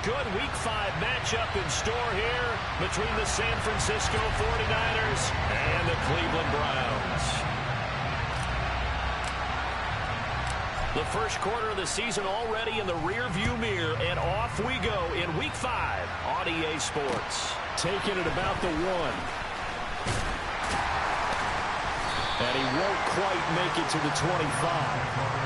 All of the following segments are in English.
good Week 5 matchup in store here between the San Francisco 49ers and the Cleveland Browns. The first quarter of the season already in the rearview mirror, and off we go in Week 5 on EA Sports. Taking it about the 1. And he won't quite make it to the 25.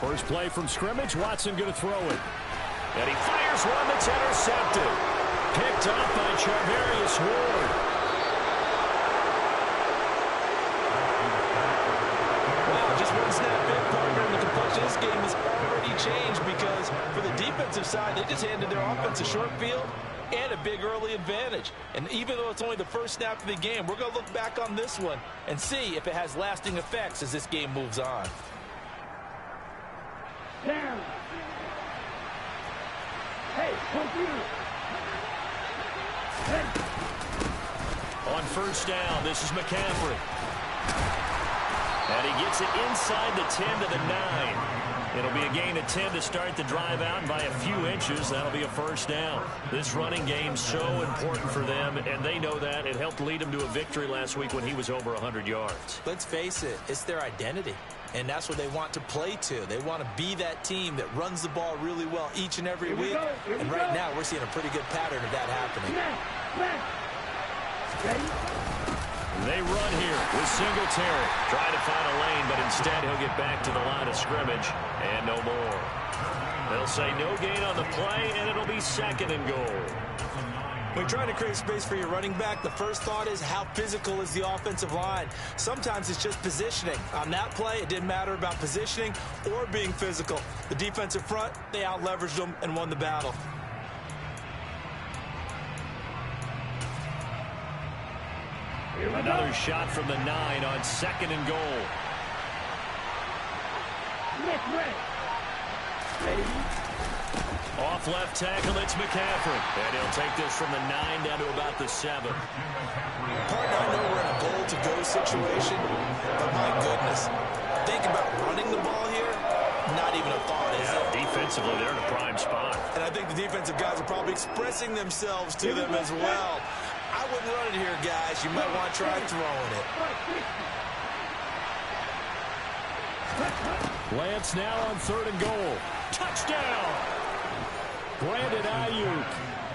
First play from scrimmage, Watson going to throw it. And he fires one that's intercepted. Picked up by Charvarius Ward. Well, just one snap in, partner, and the complexion of this game has already changed because for the defensive side, they just handed their offense a short field and a big early advantage. And even though it's only the first snap of the game, we're going to look back on this one and see if it has lasting effects as this game moves on. Down. Hey, computer. On first down, this is McCaffrey. And he gets it inside the 10 to the 9. It'll be a gain of 10 to start the drive out, and by a few inches, that'll be a first down. This running game's so important for them, and they know that. It helped lead them to a victory last week when he was over 100 yards. Let's face it, it's their identity. And that's what they want to play to. They want to be that team that runs the ball really well each and every week. And right now, we're seeing a pretty good pattern of that happening. They run here with Singletary. Trying to find a lane, but instead he'll get back to the line of scrimmage. And no more. They'll say no gain on the play, and it'll be second and goal. When you're trying to create space for your running back, the first thought is how physical is the offensive line. Sometimes it's just positioning. On that play, it didn't matter about positioning or being physical. The defensive front, they out-leveraged them and won the battle. Another shot from the 9 on second and goal. Off left tackle, it's McCaffrey. And he'll take this from the 9 down to about the 7. Partner, I know we're in a goal-to-go situation, but my goodness, think about running the ball here. Not even a thought, is it? Defensively, they're in a prime spot. And I think the defensive guys are probably expressing themselves to them as well. I wouldn't run it here, guys. You might want to try throwing it. Lance now on third and goal. Touchdown! Brandon Ayuk.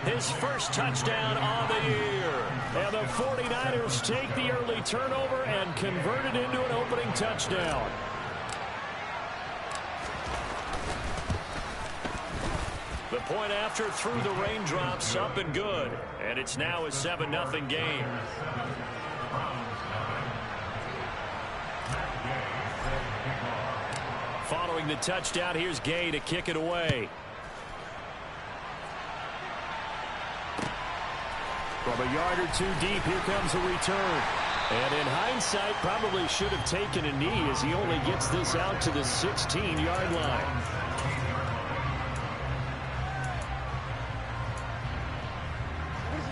His first touchdown on the year. And the 49ers take the early turnover and convert it into an opening touchdown. The point after through the raindrops, up and good. And it's now a 7-0 game. Following the touchdown, here's Gay to kick it away. From a yard or two deep, here comes a return. And in hindsight, probably should have taken a knee as he only gets this out to the 16-yard line.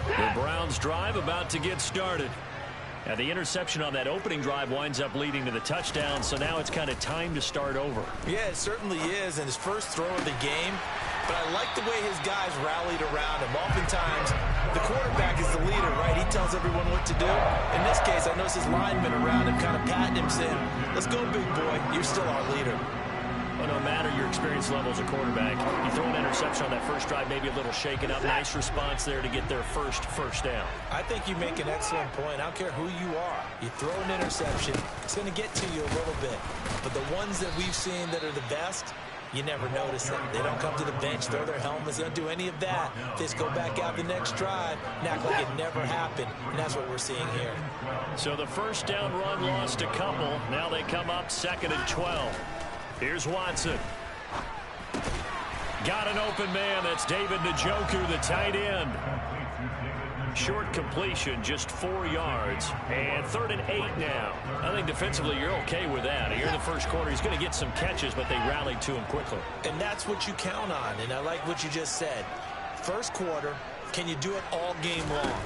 The Browns drive about to get started. And the interception on that opening drive winds up leading to the touchdown, so now it's kind of time to start over. Yeah, it certainly is, and his first throw of the game. But I like the way his guys rallied around him. Oftentimes, the quarterback is the leader, right? He tells everyone what to do. In this case, I notice his linemen around him kind of patting him, saying, let's go, big boy. You're still our leader. Well, no matter your experience level as a quarterback, you throw an interception on that first drive, maybe a little shaken up. Nice response there to get their first down. I think you make an excellent point. I don't care who you are. You throw an interception, it's going to get to you a little bit. But the ones that we've seen that are the best, you never notice them. They don't come to the bench, throw their helmets. They don't do any of that. They just go back out the next drive and act like it never happened. And that's what we're seeing here. So the first down run lost a couple. Now they come up 2nd and 12. Here's Watson. Got an open man. That's David Njoku, the tight end. short completion, just 4 yards. And 3rd and 8 now. I think defensively you're okay with that. Here in the first quarter, he's going to get some catches, but they rallied to him quickly. And that's what you count on, and I like what you just said. First quarter, can you do it all game long?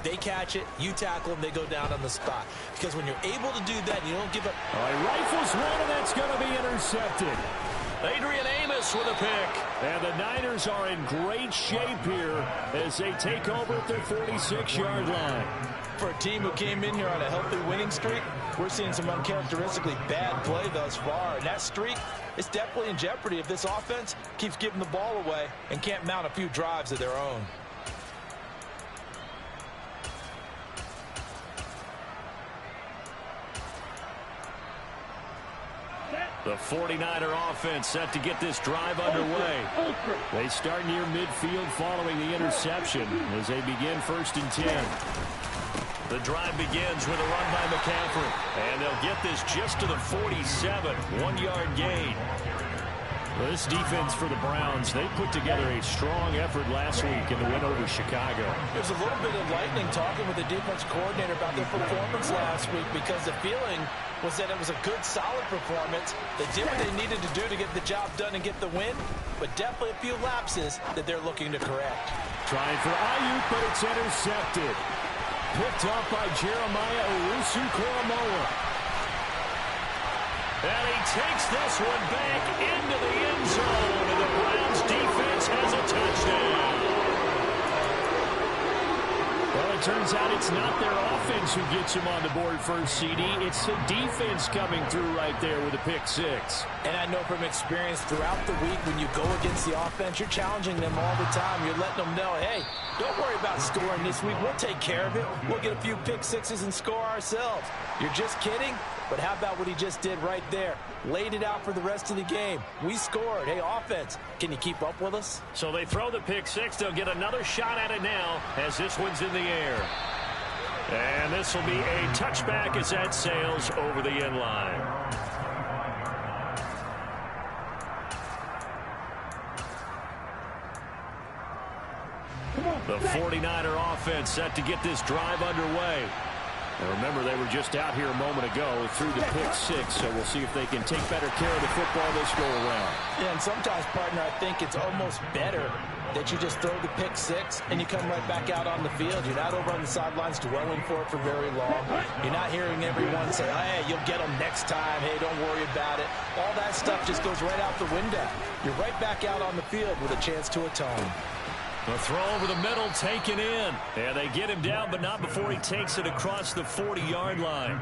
They catch it, you tackle them, they go down on the spot. Because when you're able to do that, you don't give up. All right, rifles one, and that's going to be intercepted. Adrian Amos with a pick. And the Niners are in great shape here as they take over at their 46-yard line. For a team who came in here on a healthy winning streak, we're seeing some uncharacteristically bad play thus far. And that streak is definitely in jeopardy if this offense keeps giving the ball away and can't mount a few drives of their own. The 49er offense set to get this drive underway. They start near midfield following the interception as they begin 1st and 10. The drive begins with a run by McCaffrey. And they'll get this just to the 47. 1-yard gain. Well, this defense for the Browns, they put together a strong effort last week in the win over Chicago. There's a little bit of lightning talking with the defense coordinator about their performance last week because the feeling was that it was a good, solid performance. They did what they needed to do to get the job done and get the win, but definitely a few lapses that they're looking to correct. Trying for Ayuk, but it's intercepted. Picked up by Jeremiah Owusu-Koramoah. And he takes this one back into the end zone, and the Browns defense has a touchdown. Well, it turns out it's not their offense who gets him on the board first, CD. It's the defense coming through right there with a pick 6. And I know from experience throughout the week when you go against the offense, you're challenging them all the time. You're letting them know, hey, don't worry about scoring this week. We'll take care of it. We'll get a few pick 6s and score ourselves. You're just kidding? But how about what he just did right there? Laid it out for the rest of the game. We scored. Hey, offense, can you keep up with us? So they throw the pick 6. They'll get another shot at it now as this one's in the air. And this will be a touchback as that sails over the end line. The 49er offense set to get this drive underway. And remember, they were just out here a moment ago through the pick 6, so we'll see if they can take better care of the football this go-around. Yeah, and sometimes, partner, I think it's almost better that you just throw the pick 6 and you come right back out on the field. You're not over on the sidelines dwelling for it for very long. You're not hearing everyone say, hey, you'll get them next time. Hey, don't worry about it. All that stuff just goes right out the window. You're right back out on the field with a chance to atone. The throw over the middle taken in. And they get him down, but not before he takes it across the 40-yard line.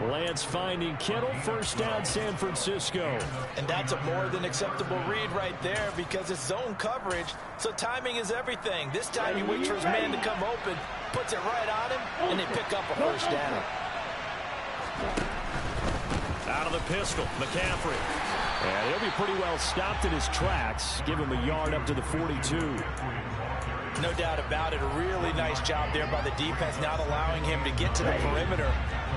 Lance finding Kittle. 1st down, San Francisco. And that's a more than acceptable read right there because it's zone coverage, so timing is everything. This time he waits for his man to come open, puts it right on him, and they pick up a 1st down. Out of the pistol, McCaffrey. And he'll be pretty well stopped in his tracks. Give him a yard up to the 42. No doubt about it. A really nice job there by the defense, not allowing him to get to the perimeter.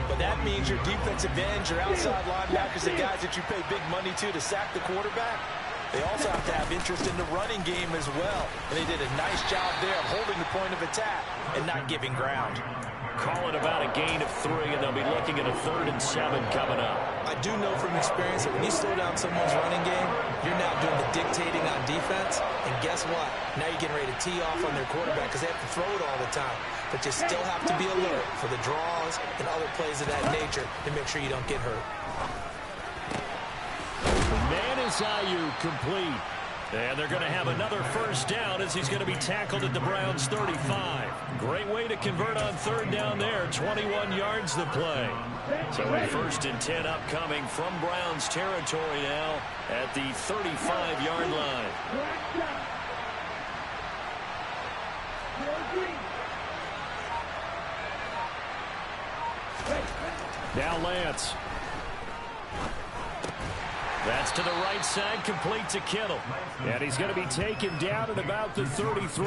But that means your defensive ends, your outside linebackers, the guys that you pay big money to sack the quarterback, they also have to have interest in the running game as well. And they did a nice job there of holding the point of attack and not giving ground. Call it about a gain of 3, and they'll be looking at a 3rd and 7 coming up. I do know from experience that when you slow down someone's running game, you're now doing the dictating on defense. And guess what? Now you're getting ready to tee off on their quarterback because they have to throw it all the time. But you still have to be alert for the draws and other plays of that nature to make sure you don't get hurt. Man is Ayuk complete. And they're going to have another 1st down as he's going to be tackled at the Browns' 35. Great way to convert on 3rd down there. 21 yards the play. So a 1st and 10 upcoming from Browns territory now at the 35-yard line. Now Lance. That's to the right side, complete to Kittle. And he's going to be taken down at about the 33.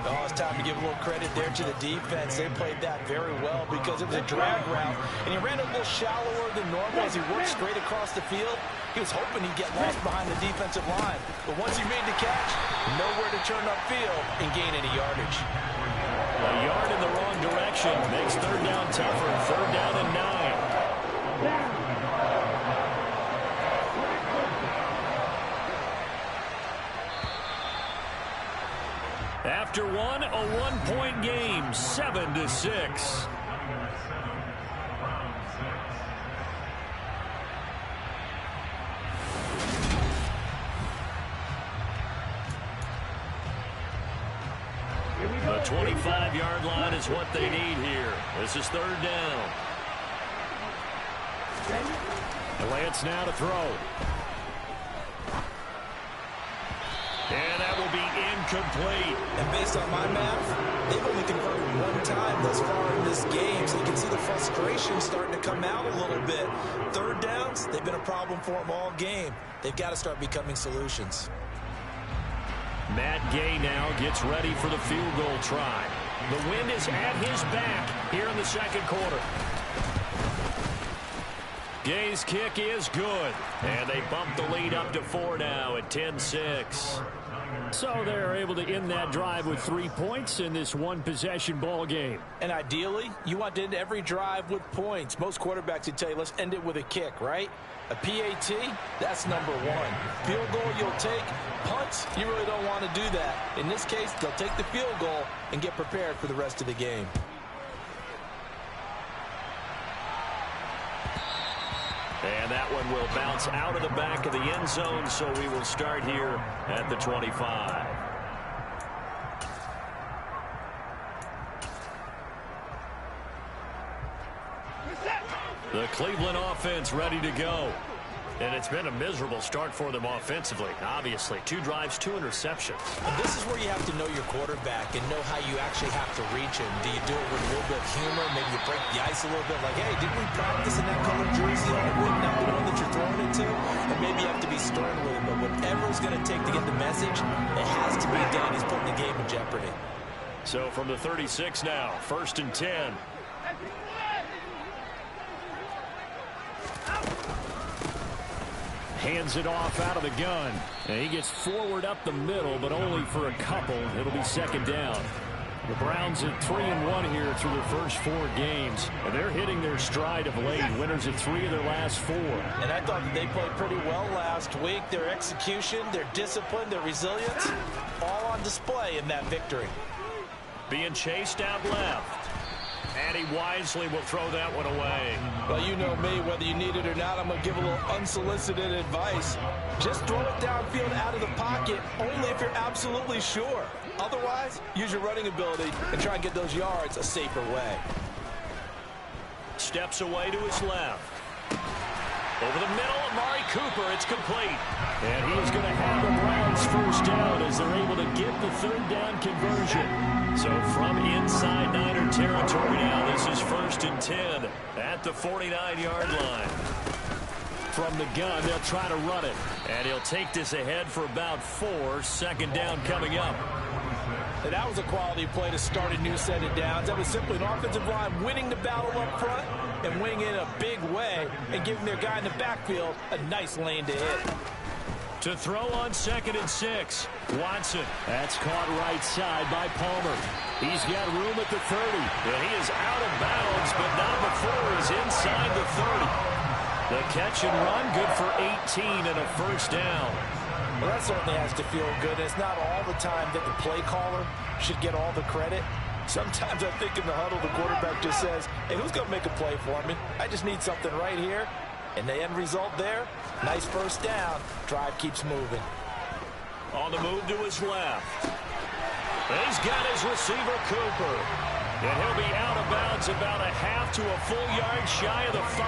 Oh, it's time to give a little credit there to the defense. They played that very well because it was a drag route, and he ran a little shallower than normal as he worked straight across the field. He was hoping he'd get lost behind the defensive line. But once he made the catch, nowhere to turn upfield and gain any yardage. A yard in the wrong direction makes third down tougher. Third down and 9. After one, a one-point game, 7-6. The 25-yard line is what they need here. This is third down. Lance now to throw. And that will be incomplete. And based on my math, they've only converted one time thus far in this game, so you can see the frustration starting to come out a little bit. Third downs, they've been a problem for them all game. They've got to start becoming solutions. Matt Gay now gets ready for the field goal try. The wind is at his back here in the second quarter. Gay's kick is good, and they bump the lead up to 4 now at 10-6. So they're able to end that drive with 3 points in this one-possession ball game. And ideally, you want to end every drive with points. Most quarterbacks would tell you, let's end it with a kick, right? A PAT, that's number one. Field goal you'll take. Punts, you really don't want to do that. In this case, they'll take the field goal and get prepared for the rest of the game. And that one will bounce out of the back of the end zone, so we will start here at the 25. The Cleveland offense ready to go. And it's been a miserable start for them offensively, obviously. 2 drives, 2 interceptions. And this is where you have to know your quarterback and know how you actually have to reach him. Do you do it with a little bit of humor? Maybe you break the ice a little bit, like, hey, didn't we practice in that colored jersey all week, not the one that you're throwing it to? And maybe you have to be stern with him, but whatever it's going to take to get the message, it has to be done. He's putting the game in jeopardy. So from the 36 now, 1st and 10. Hands it off out of the gun. And he gets forward up the middle, but only for a couple. It'll be second down. The Browns at 3-1 here through their first 4 games. And they're hitting their stride of late. Winners at 3 of their last 4. And I thought that they played pretty well last week. Their execution, their discipline, their resilience, all on display in that victory. Being chased out left. And he wisely will throw that one away. Well, you know me, whether you need it or not, I'm going to give a little unsolicited advice. Just throw it downfield out of the pocket, only if you're absolutely sure. Otherwise, use your running ability and try and get those yards a safer way. Steps away to his left. Over the middle, Amari Cooper, it's complete. And he is going to have the Browns first down as they're able to get the third down conversion. So from inside Niner territory now, this is 1st and 10 at the 49-yard line. From the gun, they'll try to run it. And he'll take this ahead for about 4. Second down coming up. And that was a quality play to start a new set of downs. That was simply an offensive line winning the battle up front and winning in a big way and giving their guy in the backfield a nice lane to hit. To throw on 2nd and 6, Watson. That's caught right side by Palmer. He's got room at the 30. And he is out of bounds, but not before he's inside the 30. The catch and run, good for 18 and a first down. Well, that certainly has to feel good. It's not all the time that the play caller should get all the credit. Sometimes I think in the huddle, the quarterback just says, hey, who's going to make a play for me? I just need something right here. And the end result there, nice first down. Drive keeps moving. On the move to his left. He's got his receiver, Cooper. And he'll be out of bounds about a half to a full yard shy of the 5.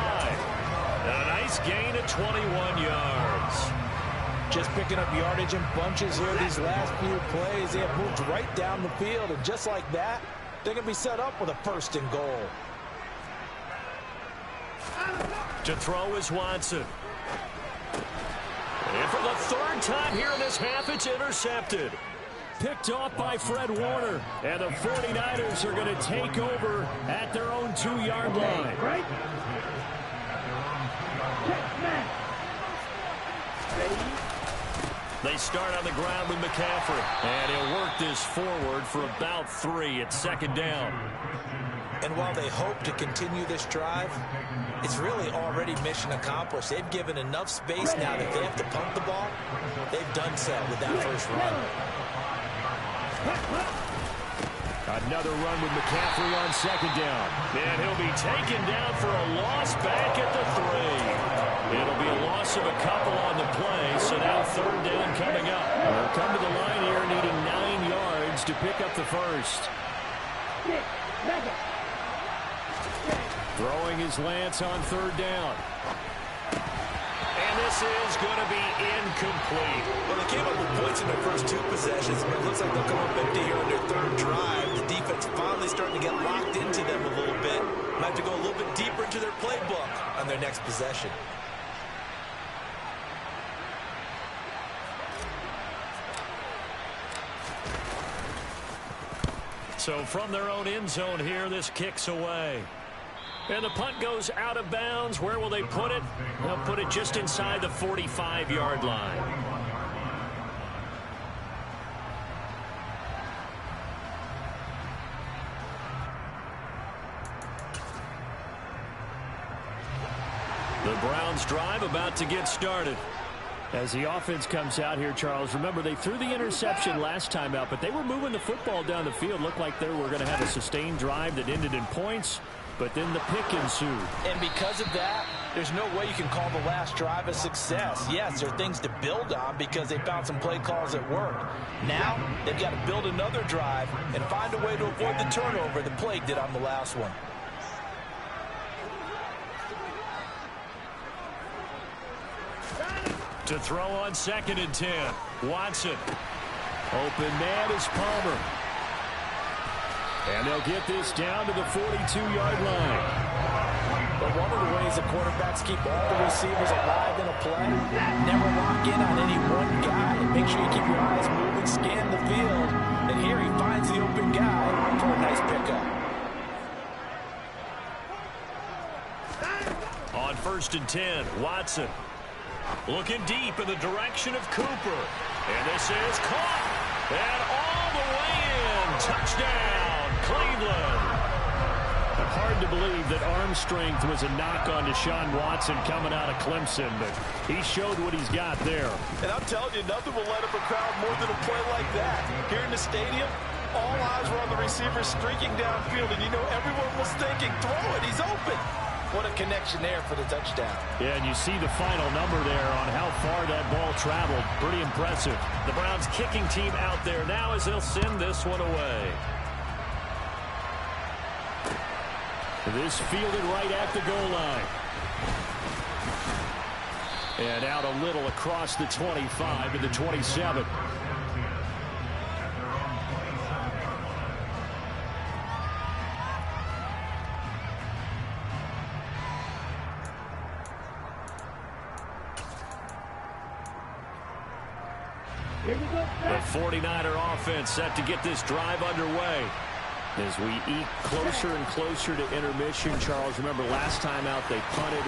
And a nice gain of 21 yards. Just picking up yardage in bunches here these last few plays. They have moved right down the field. And just like that, they're going to be set up with a 1st and goal. To throw is Watson. And for the 3rd time here in this half, it's intercepted. Picked off by Fred Warner. And the 49ers are going to take over at their own 2-yard line. They start on the ground with McCaffrey. And he'll work this forward for about 3 at second down. And while they hope to continue this drive, it's really already mission accomplished. They've given enough space now that if they have to punt the ball, they've done so with that first run. Another run with McCaffrey on second down. And he'll be taken down for a loss back at the 3. It'll be a loss of a couple on the play, so now third down coming up. They'll come to the line here needing 9 yards to pick up the first. Throwing his Lance on third down. And this is going to be incomplete. Well, they came up with points in their first 2 possessions, but it looks like they'll come up empty here on their third drive. The defense finally starting to get locked into them a little bit. Might have to go a little bit deeper into their playbook on their next possession. So from their own end zone here, this kicks away. And the punt goes out of bounds. Where will they put it? They'll put it just inside the 45-yard line. The Browns drive about to get started. As the offense comes out here, Charles, remember they threw the interception last time out, but they were moving the football down the field. Looked like they were going to have a sustained drive that ended in points, but then the pick ensued. And because of that, there's no way you can call the last drive a success. Yes, there are things to build on because they found some play calls that worked. Now, they've got to build another drive and find a way to avoid the turnover that plagued it on the last one. To throw on 2nd and 10. Watson. Open man is Palmer. And they'll get this down to the 42-yard line. But one of the ways the quarterbacks keep all the receivers alive in a play, never lock in on any one guy. Make sure you keep your eyes moving, scan the field. And here he finds the open guy for a nice pickup. On 1st and 10, Watson. Looking deep in the direction of Cooper. And this is caught. And all the way in. Touchdown, Cleveland. Hard to believe that arm strength was a knock on Deshaun Watson coming out of Clemson, but he showed what he's got there. And I'm telling you, nothing will light up a crowd more than a play like that. Here in the stadium, all eyes were on the receiver streaking downfield, and you know everyone was thinking, throw it, he's open. What a connection there for the touchdown. Yeah, and you see the final number there on how far that ball traveled. Pretty impressive. The Browns kicking team out there now as they'll send this one away. This fielded right at the goal line. And out a little across the 25 to the 27. The 49er offense set to get this drive underway. As we eke closer and closer to intermission, Charles, remember last time out they punted.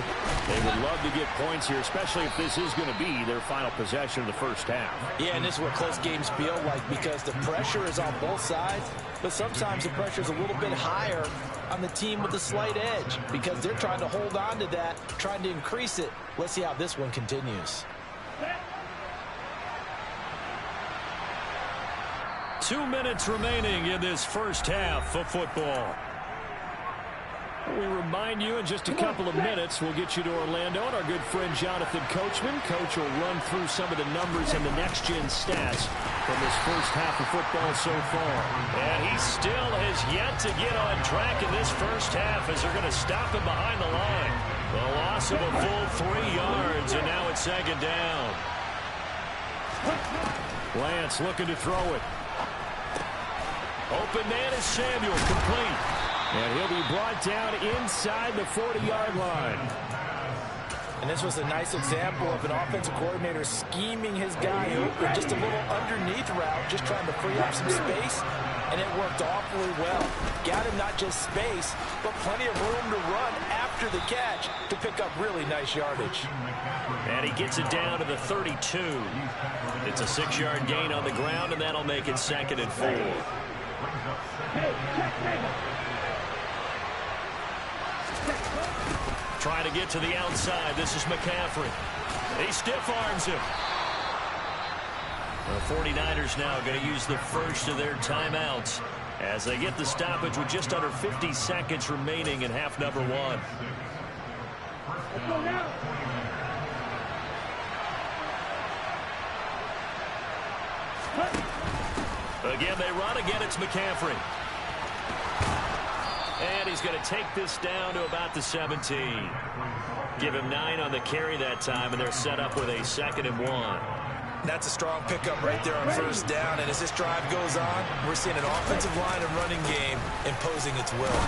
They would love to get points here, especially if this is going to be their final possession of the first half. Yeah, and this is what close games feel like because the pressure is on both sides, but sometimes the pressure is a little bit higher on the team with a slight edge because they're trying to hold on to that, trying to increase it. Let's see how this one continues. 2 minutes remaining in this first half of football. We remind you in just a couple of minutes we'll get you to Orlando and our good friend Jonathan Coachman. Coach will run through some of the numbers and the next-gen stats from this first half of football so far. And he still has yet to get on track in this first half as they're going to stop him behind the line. The loss of a full 3 yards, and now it's second down. Lance looking to throw it. Open man is Samuel, complete. And he'll be brought down inside the 40-yard line. And this was a nice example of an offensive coordinator scheming his guy open, just a little underneath route, just trying to free up some space, and it worked awfully well. Got him not just space, but plenty of room to run after after the catch to pick up really nice yardage. And he gets it down to the 32. It's a 6-yard gain on the ground, and that'll make it 2nd and 4. Trying to get to the outside. This is McCaffrey. He stiff arms him. The 49ers now going to use the first of their timeouts as they get the stoppage with just under 50 seconds remaining in half number 1. Again, they run. Again, it's McCaffrey. And he's going to take this down to about the 17. Give him 9 on the carry that time, and they're set up with a 2nd and 1. That's a strong pickup right there on first down, and as this drive goes on, we're seeing an offensive line and running game imposing its will.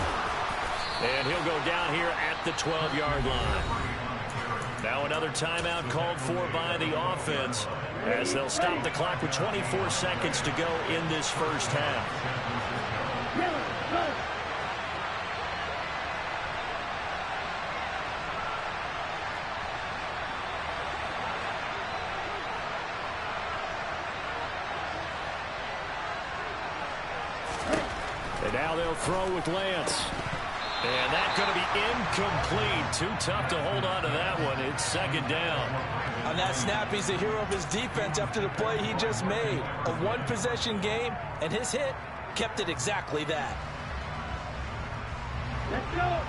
And he'll go down here at the 12-yard line. Now another timeout called for by the offense as they'll stop the clock with 24 seconds to go in this first half. And now they'll throw with Lance. And that's going to be incomplete. Too tough to hold on to that one. It's 2nd down. On that snap, he's the hero of his defense after the play he just made. A one-possession game, and his hit kept it exactly that.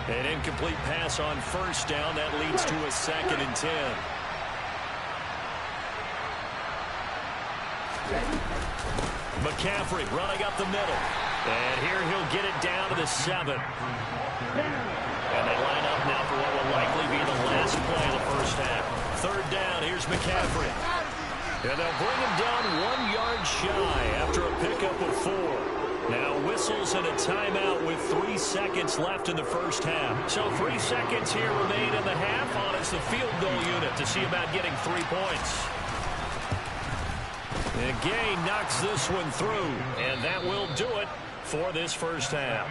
An incomplete pass on first down. That leads to a 2nd and 10. McCaffrey running up the middle. And here he'll get it down to the 7. And they line up now for what will likely be the last play of the first half. 3rd down, here's McCaffrey. And they'll bring him down 1 yard shy after a pickup of 4. Now whistles and a timeout with 3 seconds left in the first half. So 3 seconds here remain in the half on as the field goal unit to see about getting 3 points. And Gay knocks this one through, and that will do it for this first half.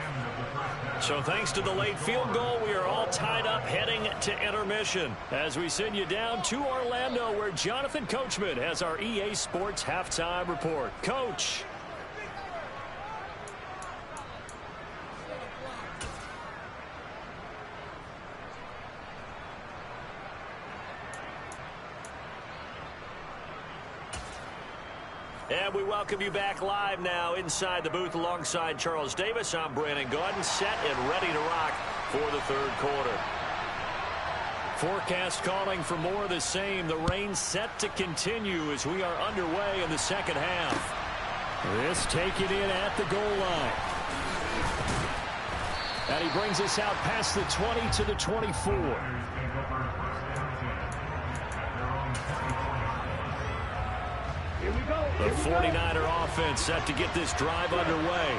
So thanks to the late field goal, we are all tied up heading to intermission as we send you down to Orlando where Jonathan Coachman has our EA Sports halftime report. Coach. And we welcome you back live now inside the booth alongside Charles Davis. I'm Brandon Gaudin, set and ready to rock for the 3rd quarter. Forecast calling for more of the same. The rain set to continue as we are underway in the 2nd half. This taken in at the goal line. And he brings us out past the 20 to the 24. The 49er offense set to get this drive underway.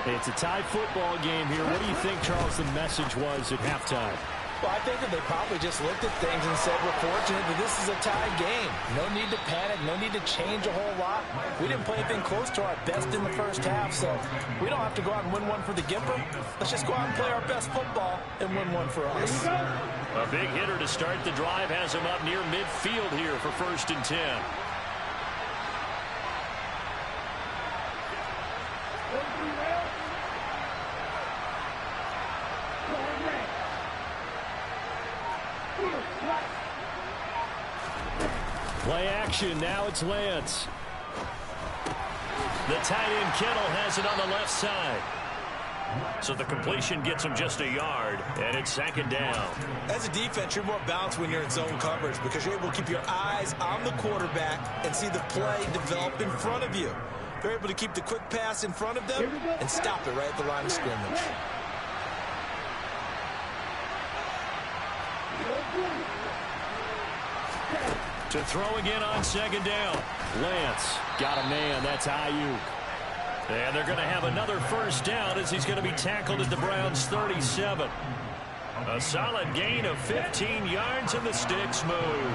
It's a tie football game here. What do you think, Charles, the message was at halftime? Well, I think that they probably just looked at things and said, we're fortunate that this is a tie game. No need to panic, no need to change a whole lot. We didn't play anything close to our best in the first half, so we don't have to go out and win one for the Gipper. Let's just go out and play our best football and win one for us. A big hitter to start the drive has him up near midfield here for 1st and 10. Play action. Now it's Lance. The tight end Kittle has it on the left side. So the completion gets him just a yard, and it's 2nd down. As a defense, you're more balanced when you're in zone coverage because you're able to keep your eyes on the quarterback and see the play develop in front of you. They're able to keep the quick pass in front of them and stop it right at the line of scrimmage. To throw again on 2nd down. Lance got a man. That's Ayuk. And they're going to have another 1st down as he's going to be tackled at the Browns' 37. A solid gain of 15 yards and the sticks move.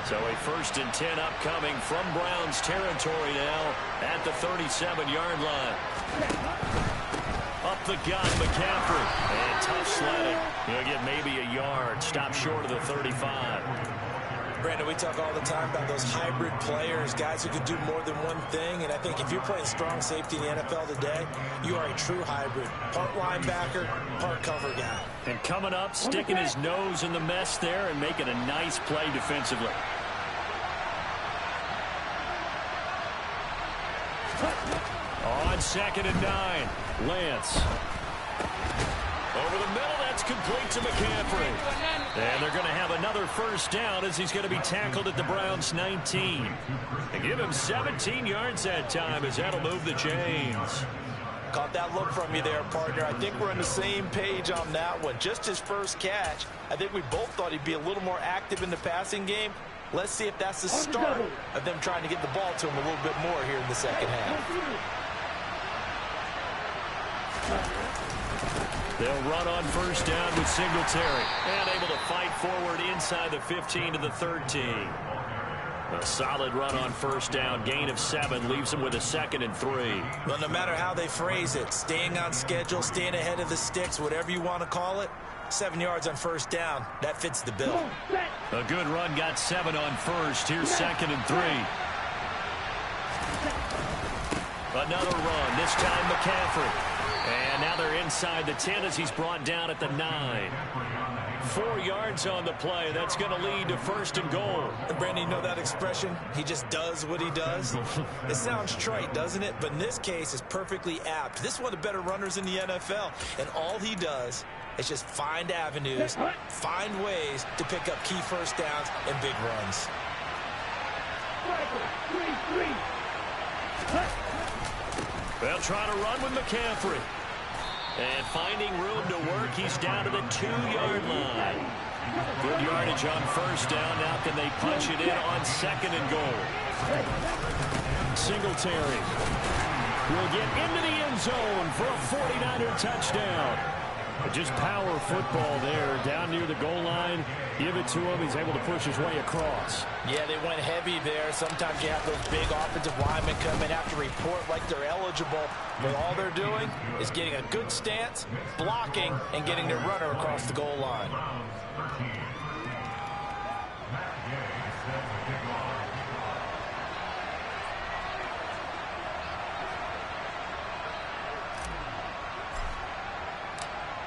So a 1st and 10 upcoming from Browns territory now at the 37-yard line. Up the gun, McCaffrey. And tough sledding. He'll get maybe a yard. Stop short of the 35. Brandon, we talk all the time about those hybrid players, guys who can do more than one thing. And I think if you're playing strong safety in the NFL today, you are a true hybrid. Part linebacker, part cover guy. And coming up, sticking his nose in the mess there and making a nice play defensively. On 2nd and 9, Lance. Over the middle, that's complete to McCaffrey. And they're going to have another first down as he's going to be tackled at the Browns' 19. They give him 17 yards that time as that'll move the chains. Caught that look from you there, partner. I think we're on the same page on that one. Just his first catch. I think we both thought he'd be a little more active in the passing game. Let's see if that's the start of them trying to get the ball to him a little bit more here in the second half. They'll run on first down with Singletary. And able to fight forward inside the 15 to the 13. A solid run on first down. Gain of 7 leaves them with a 2nd and 3. Well, no matter how they phrase it, staying on schedule, staying ahead of the sticks, whatever you want to call it, 7 yards on first down. That fits the bill. A good run, got 7 on first. Here's 2nd and 3. Another run, this time McCaffrey. And now they're inside the 10 as he's brought down at the 9. 4 yards on the play. That's going to lead to 1st and goal. And Brandon, you know that expression? He just does what he does. It sounds trite, doesn't it? But in this case, it's perfectly apt. This is one of the better runners in the NFL. And all he does is just find avenues, find ways to pick up key first downs and big runs. They'll try to run with McCaffrey. And finding room to work, he's down to the 2-yard line. Good yardage on first down. Now can they punch it in on 2nd and goal? Singletary will get into the end zone for a 49er touchdown. Just power football there, down near the goal line. Give it to him. He's able to push his way across. Yeah, they went heavy there. Sometimes you have those big offensive linemen come in after report like they're eligible. But all they're doing is getting a good stance, blocking, and getting their runner across the goal line.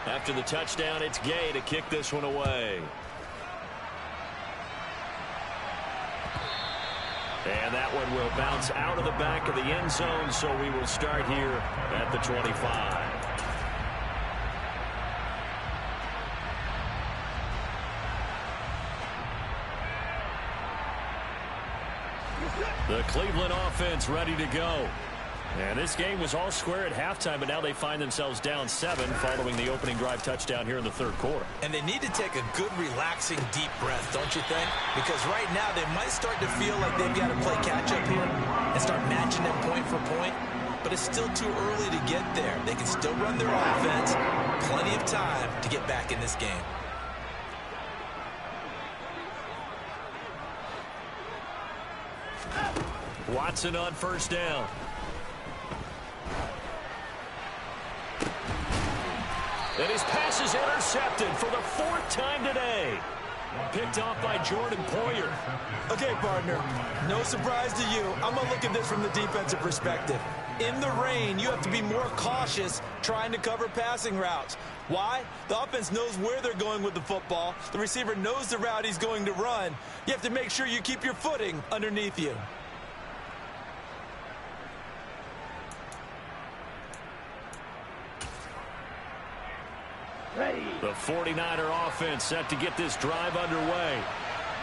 After the touchdown, it's Gay to kick this one away. And that one will bounce out of the back of the end zone, so we will start here at the 25. The Cleveland offense ready to go. And this game was all square at halftime, but now they find themselves down 7 following the opening drive touchdown here in the 3rd quarter. And they need to take a good, relaxing, deep breath, don't you think? Because right now they might start to feel like they've got to play catch-up here and start matching them point for point. But it's still too early to get there. They can still run their offense. Plenty of time to get back in this game. Watson on first down. And his pass is intercepted for the 4th time today. Picked off by Jordan Poyer. Okay, partner, no surprise to you. I'm going to look at this from the defensive perspective. In the rain, you have to be more cautious trying to cover passing routes. Why? The offense knows where they're going with the football. The receiver knows the route he's going to run. You have to make sure you keep your footing underneath you. The 49er offense set to get this drive underway.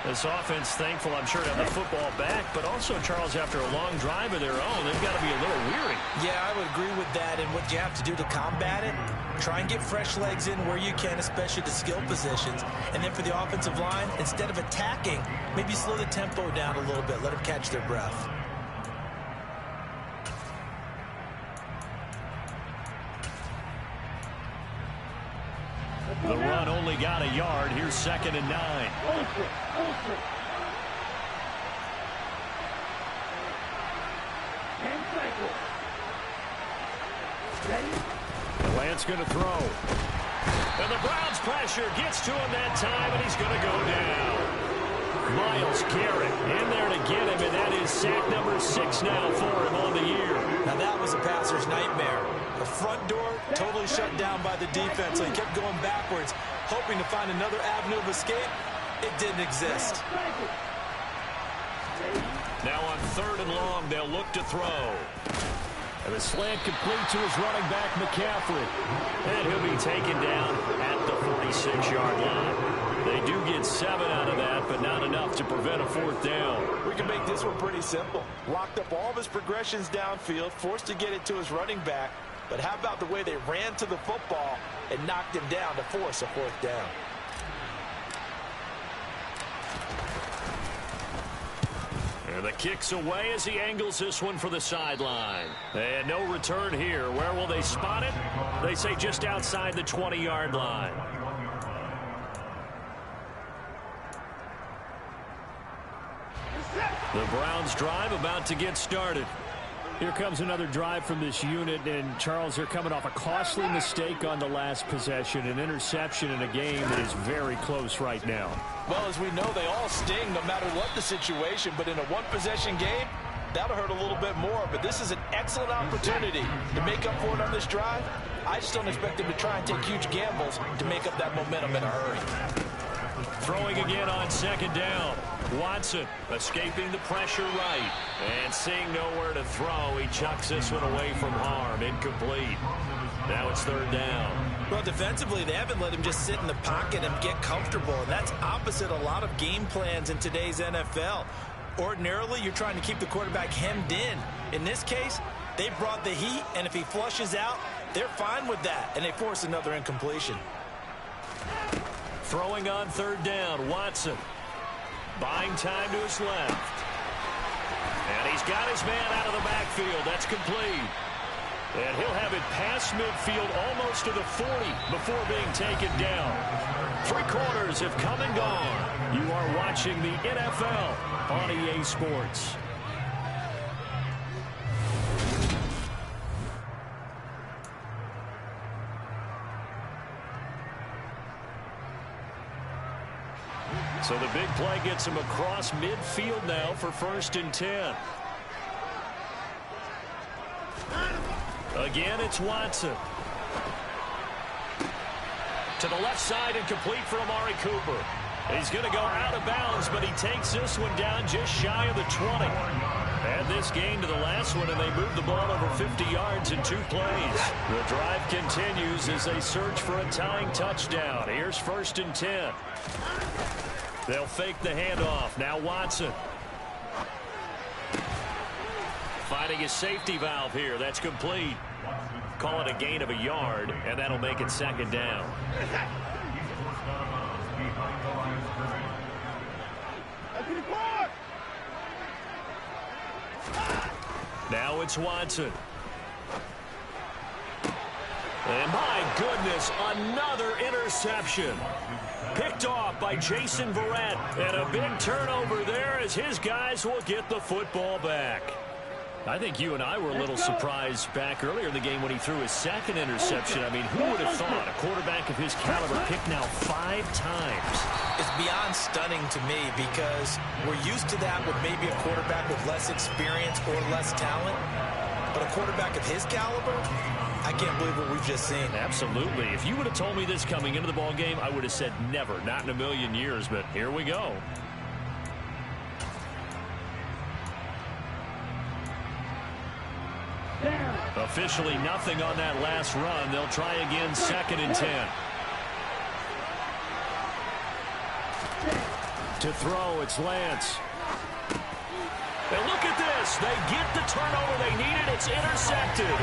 This offense thankful, I'm sure, to have the football back, but also, Charles, after a long drive of their own, they've got to be a little weary. Yeah, I would agree with that, and what you have to do to combat it, try and get fresh legs in where you can, especially the skill positions. And then for the offensive line, instead of attacking, maybe slow the tempo down a little bit, let them catch their breath. The run only got a yard. Here's 2nd and 9. Grant's going to throw. And the Browns pressure gets to him that time, and he's going to go down. Myles Garrett in there to get him, and that is sack number 6 now for him on the year. Now that was a passer's nightmare. The front door totally shut down by the defense, so he kept going backwards, hoping to find another avenue of escape. It didn't exist. Now on 3rd and long, they'll look to throw. And the slant complete to his running back, McCaffrey. And he'll be taken down at the 46-yard line. They do get 7 out of that, but not enough to prevent a 4th down. We can make this one pretty simple. Locked up all of his progressions downfield, forced to get it to his running back. But how about the way they ran to the football and knocked him down to force a 4th down? And the kick's away as he angles this one for the sideline. And no return here. Where will they spot it? They say just outside the 20-yard line. The Browns drive about to get started. Here comes another drive from this unit, and Charles, they're coming off a costly mistake on the last possession, an interception in a game that is very close right now. Well, as we know, they all sting no matter what the situation, but in a one-possession game, that'll hurt a little bit more. But this is an excellent opportunity to make up for it on this drive. I just don't expect them to try and take huge gambles to make up that momentum in a hurry. Throwing again on 2nd down. Watson escaping the pressure right. And seeing nowhere to throw, he chucks this one away from harm. Incomplete. Now it's 3rd down. Well, defensively, they haven't let him just sit in the pocket and get comfortable. And that's opposite a lot of game plans in today's NFL. Ordinarily, you're trying to keep the quarterback hemmed in. In this case, they brought the heat, and if he flushes out, they're fine with that, and they force another incompletion. Throwing on 3rd down, Watson. Buying time to his left. And he's got his man out of the backfield. That's complete. And he'll have it past midfield almost to the 40 before being taken down. 3 quarters have come and gone. You are watching the NFL on EA Sports. So the big play gets him across midfield now for 1st and 10. Again, it's Watson. To the left side and complete for Amari Cooper. He's going to go out of bounds, but he takes this one down just shy of the 20. Add this gain to the last one, and they move the ball over 50 yards in 2 plays. The drive continues as they search for a tying touchdown. Here's 1st and 10. They'll fake the handoff. Now Watson. Finding his safety valve here. That's complete. Call it a gain of a yard, and that'll make it 2nd down. Now it's Watson. And my goodness, another interception. Picked off by Jason Verrett. And a big turnover there as his guys will get the football back. I think you and I were a little surprised back earlier in the game when he threw his 2nd interception. I mean, who would have thought a quarterback of his caliber picked now 5 times? It's beyond stunning to me because we're used to that with maybe a quarterback with less experience or less talent. But a quarterback of his caliber, I can't believe what we've just seen. Absolutely. If you would have told me this coming into the ball game, I would have said never, not in a million years. But here we go. Officially nothing on that last run. They'll try again, 2nd and 10. To throw, it's Lance. And look at this. They get the turnover they needed. It's intercepted.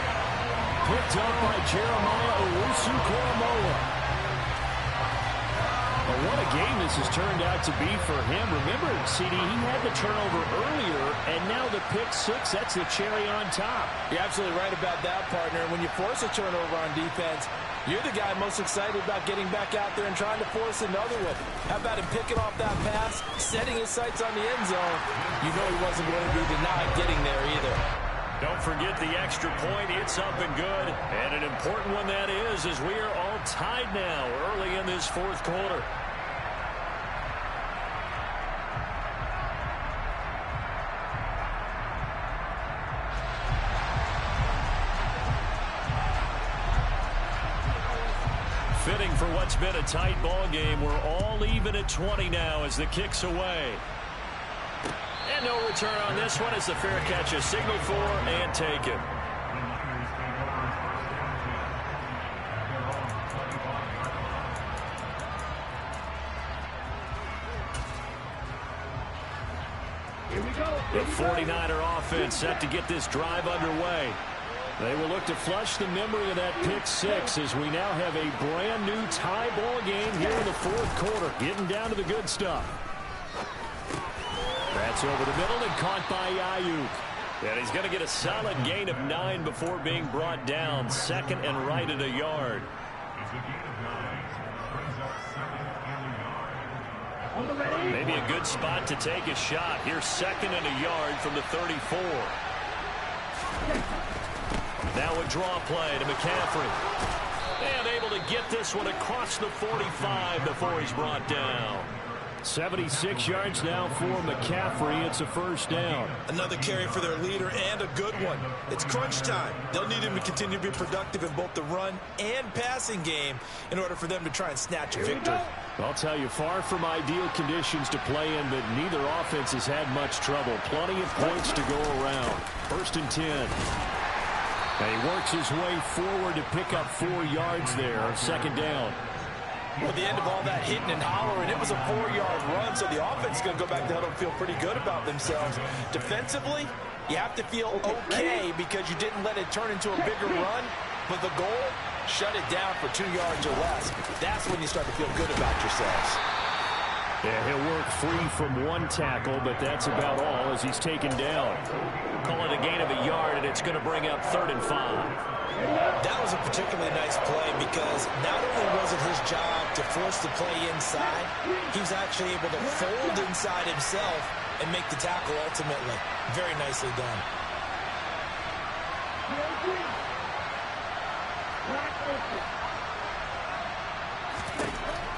Picked up by Jeremiah Owusu-Koramoah. Well, what a game this has turned out to be for him. Remember, CD, he had the turnover earlier, and now the pick 6, that's the cherry on top. You're absolutely right about that, partner. When you force a turnover on defense, you're the guy most excited about getting back out there and trying to force another one. How about him picking off that pass, setting his sights on the end zone? You know he wasn't going to be denied getting there either. Don't forget the extra point. It's up and good. And an important one that is, as we are all tied now early in this fourth quarter. Fitting for what's been a tight ball game. We're all even at 20 now as the kick's away. And no return on this one as the fair catch is signaled for and taken. The 49er offense set to get this drive underway. They will look to flush the memory of that pick six as we now have a brand new tie ball game here in the fourth quarter. Getting down to the good stuff. That's over the middle and caught by Ayuk. And he's going to get a solid gain of 9 before being brought down. Second and right at a yard. Maybe a good spot to take a shot. Here's second and a yard from the 34. Now a draw play to McCaffrey. And able to get this one across the 45 before he's brought down. 76 yards now for McCaffrey. It's a first down. Another carry for their leader and a good one. It's crunch time. They'll need him to continue to be productive in both the run and passing game in order for them to try and snatch a victory. I'll tell you, far from ideal conditions to play in, but neither offense has had much trouble. Plenty of points to go around. First and 10. And he works his way forward to pick up 4 yards there on second down. Well, at the end of all that hitting and hollering, it was a 4-yard run, so the offense is going to go back to huddle and feel pretty good about themselves. Defensively, you have to feel okay because you didn't let it turn into a bigger run, but the goal, shut it down for 2 yards or less. That's when you start to feel good about yourselves. Yeah, he'll work free from 1 tackle, but that's about all as he's taken down. Call it a gain of a yard, and it's going to bring up 3rd and 5. That was a particularly nice play because not only was it his job to force the play inside, he was actually able to fold inside himself and make the tackle ultimately. Very nicely done.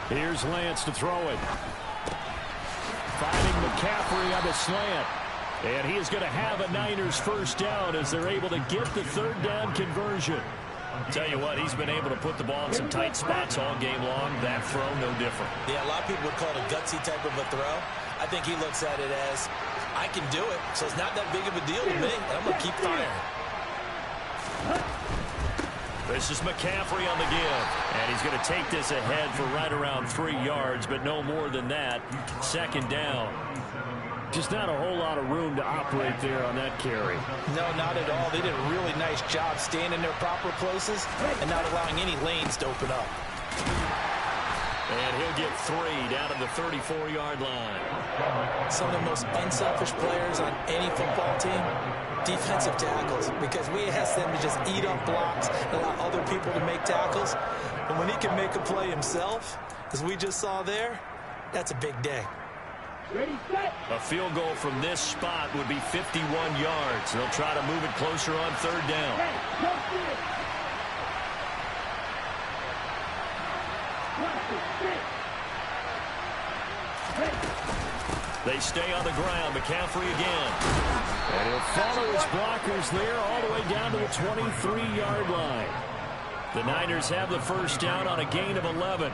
Here's Lance to throw it. Finding McCaffrey on the slant. And he is going to have a Niners first down as they're able to get the 3rd down conversion. Tell you what, he's been able to put the ball in some tight spots all game long. That throw, no different. Yeah, a lot of people would call it a gutsy type of a throw. I think he looks at it as, I can do it, so it's not that big of a deal to me. I'm going to keep firing. This is McCaffrey on the give. And he's going to take this ahead for right around 3 yards, but no more than that. Second down. Just not a whole lot of room to operate there on that carry. No, not at all. They did a really nice job staying in their proper places and not allowing any lanes to open up. And he'll get 3 down to the 34-yard line. Some of the most unselfish players on any football team, defensive tackles, because we ask them to just eat up blocks and allow other people to make tackles. And when he can make a play himself, as we just saw there, that's a big day. A field goal from this spot would be 51 yards. They'll try to move it closer on 3rd down. They stay on the ground. McCaffrey again. And he'll follow his blockers there all the way down to the 23-yard line. The Niners have the first down on a gain of 11.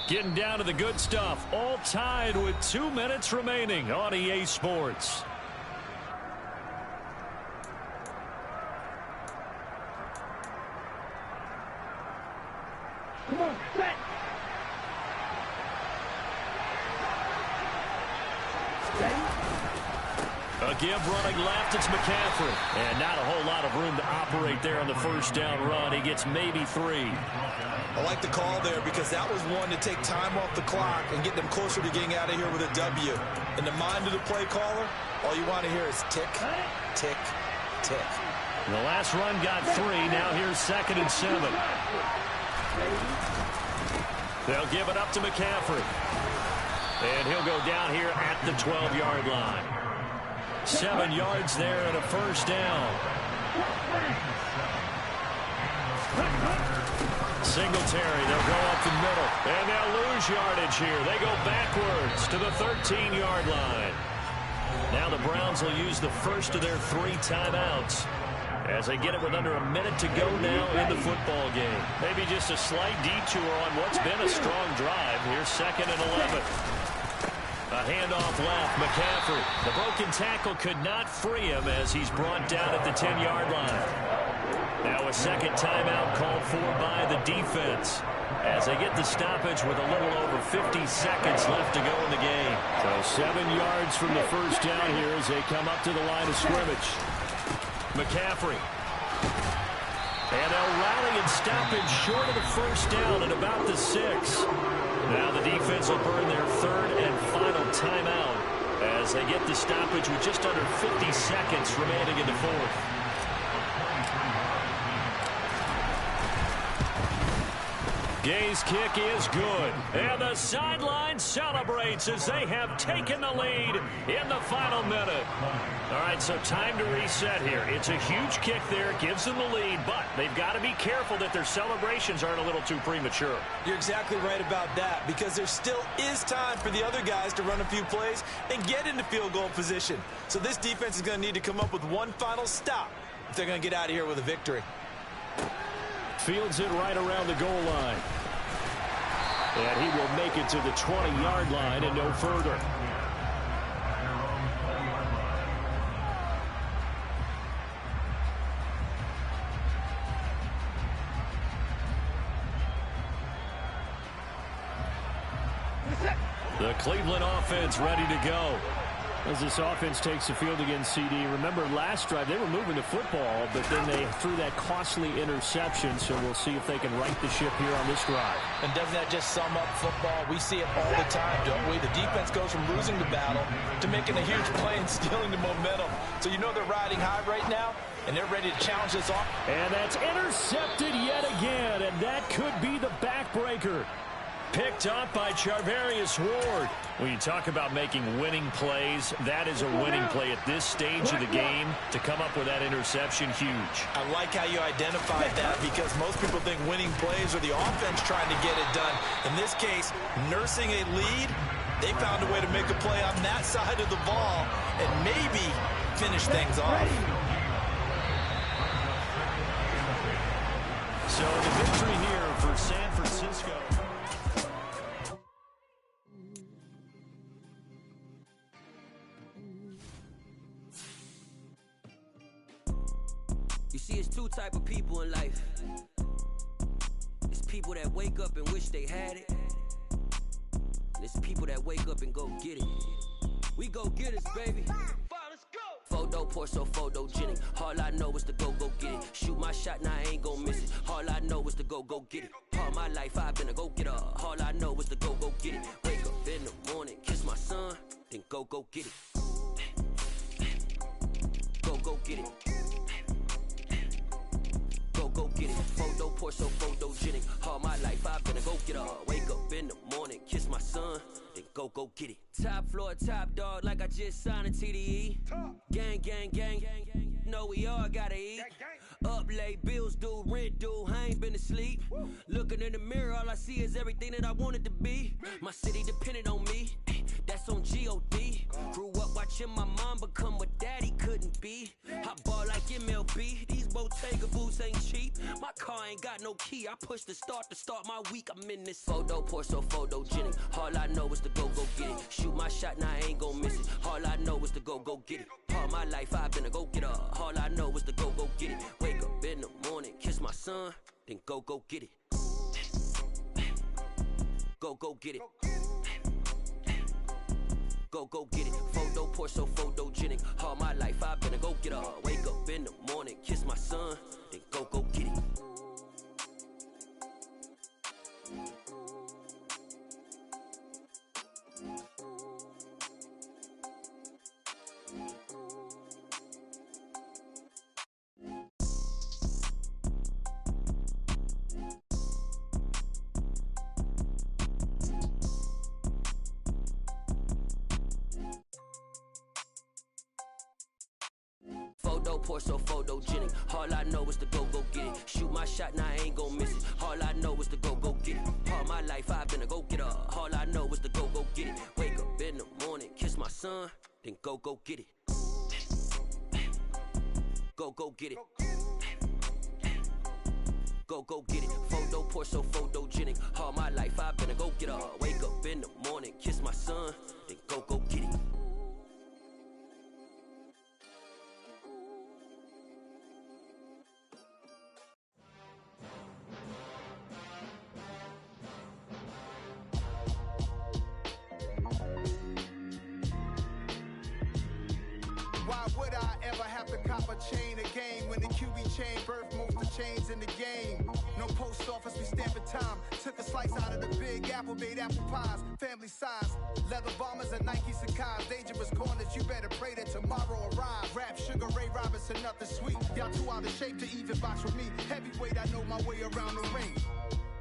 Getting down to the good stuff. All tied with 2 minutes remaining on EA Sports. Come on, set. A give running left, it's McCaffrey. And not a whole lot of room to operate there on the first down run. He gets maybe 3. I like the call there because that was one to take time off the clock and get them closer to getting out of here with a W. In the mind of the play caller, all you want to hear is tick, tick, tick. The last run got 3. Now here's 2nd and 7. They'll give it up to McCaffrey. And he'll go down here at the 12-yard line. 7 yards there and a first down. Singletary, they'll go up the middle. And they'll lose yardage here. They go backwards to the 13-yard line. Now the Browns will use the first of their 3 timeouts as they get it with under a minute to go now in the football game. Maybe just a slight detour on what's been a strong drive. Here's 2nd and 11. A handoff left, McCaffrey. The broken tackle could not free him as he's brought down at the 10-yard line. Now a second timeout called for by the defense as they get the stoppage with a little over 50 seconds left to go in the game. So 7 yards from the first down here as they come up to the line of scrimmage. McCaffrey. And they'll rally and stoppage short of the first down at about the 6. Now the defense will burn their 3rd and final timeout as they get the stoppage with just under 50 seconds remaining in the 4th. Gay's kick is good. And the sideline celebrates as they have taken the lead in the final minute. All right, so time to reset here. It's a huge kick there. Gives them the lead, but they've got to be careful that their celebrations aren't a little too premature. You're exactly right about that because there still is time for the other guys to run a few plays and get into field goal position. So this defense is going to need to come up with one final stop if they're going to get out of here with a victory. Fields it right around the goal line. And he will make it to the 20-yard line and no further. The Cleveland offense ready to go. As this offense takes the field against CD, remember last drive they were moving the football, but then they threw that costly interception, so we'll see if they can right the ship here on this drive. And doesn't that just sum up football? We see it all the time, don't we? The defense goes from losing the battle to making a huge play and stealing the momentum. So you know they're riding high right now, and they're ready to challenge this off. And that's intercepted yet again, and that could be the backbreaker. Picked up by Charvarius Ward. When you talk about making winning plays, that is a winning play at this stage of the game. To come up with that interception, huge. I like how you identified that because most people think winning plays are the offense trying to get it done. In this case, nursing a lead, they found a way to make a play on that side of the ball and maybe finish things off. So the victory here for San Francisco. You see, it's 2 type of people in life. It's people that wake up and wish they had it. And it's people that wake up and go get it. We go get it, baby. Photo pour so photogenic. All I know is to go get it. Shoot my shot, now I ain't gon' miss it. All I know is to go get it. All my life I've been a go-getter. All I know is to go get it. Wake up in the morning, kiss my son, then go get it. Go get it. Go get it. Photo pour so photogenic. All my life I've been a go-getter. Wake up in the morning, kiss my son, then go get it. Top floor, top dog, like I just signed a TDE. Gang. Know we all gotta eat. Up late, bills due, rent due, I ain't been asleep. Looking in the mirror, all I see is everything that I wanted to be. My city depended on me, that's on G.O.D. Grew up watching my mom become what daddy couldn't be. I ball like MLB, these Bottega boots ain't cheap. My car ain't got no key, I push the start to start my week. I'm in this photo pour so photogenic. All I know is to go get it. Shoot my shot, now I ain't gon' miss it. All I know is to go get it. All my life I've been a go-getter. All I know is to go get it. Wake up in the morning, kiss my son, then go get it. Go get it. Go get it. Photo pour so photogenic. All my life I've been a go-getter. Wake up in the morning, kiss my son, then go get it. pour so photogenic. All I know is to go get it. Shoot my shot, now I ain't gon' miss it. All I know is to go get it. All my life I've been a go-getter. All I know is to go get it. Wake up in the morning, kiss my son, then go get it. Go get it. Go get it. Photo pour so photogenic. All my life I've been a go-getter. Wake up in the morning, kiss my son, then go get it. Why would I ever have to cop a chain again when the QB chain birthed most of chains in the game? No post office, we stamping time. Took a slice out of the big apple, made apple pies, family size. Leather bombers and Nike Sacai's, dangerous corners, you better pray that tomorrow arrives. Rap, Sugar Ray Robinson, nothing sweet. Y'all too out of shape to even box with me. Heavyweight, I know my way around the ring.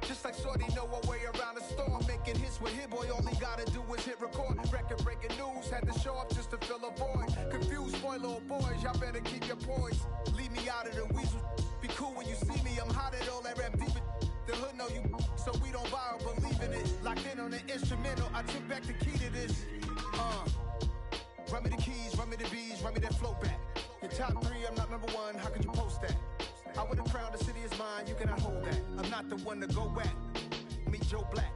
Just like Shorty know her way around the storm. Making hits with Hit Boy, all he gotta do is hit record. Record breaking news, had to show up just to fill a void. Confused boy, little boys, y'all better keep your poise. Leave me out of the weasel. Be cool when you see me, I'm hot at all that rap deep. The hood know you, so we don't buy or believe in it. Locked in on the instrumental, I took back the key to this. Run me the keys, run me the bees, run me that flow back. Your top three, I'm not number one, how could you post that? I would've crowned the city is mine, you cannot hold that. I'm not the one to go back. Meet Joe Black.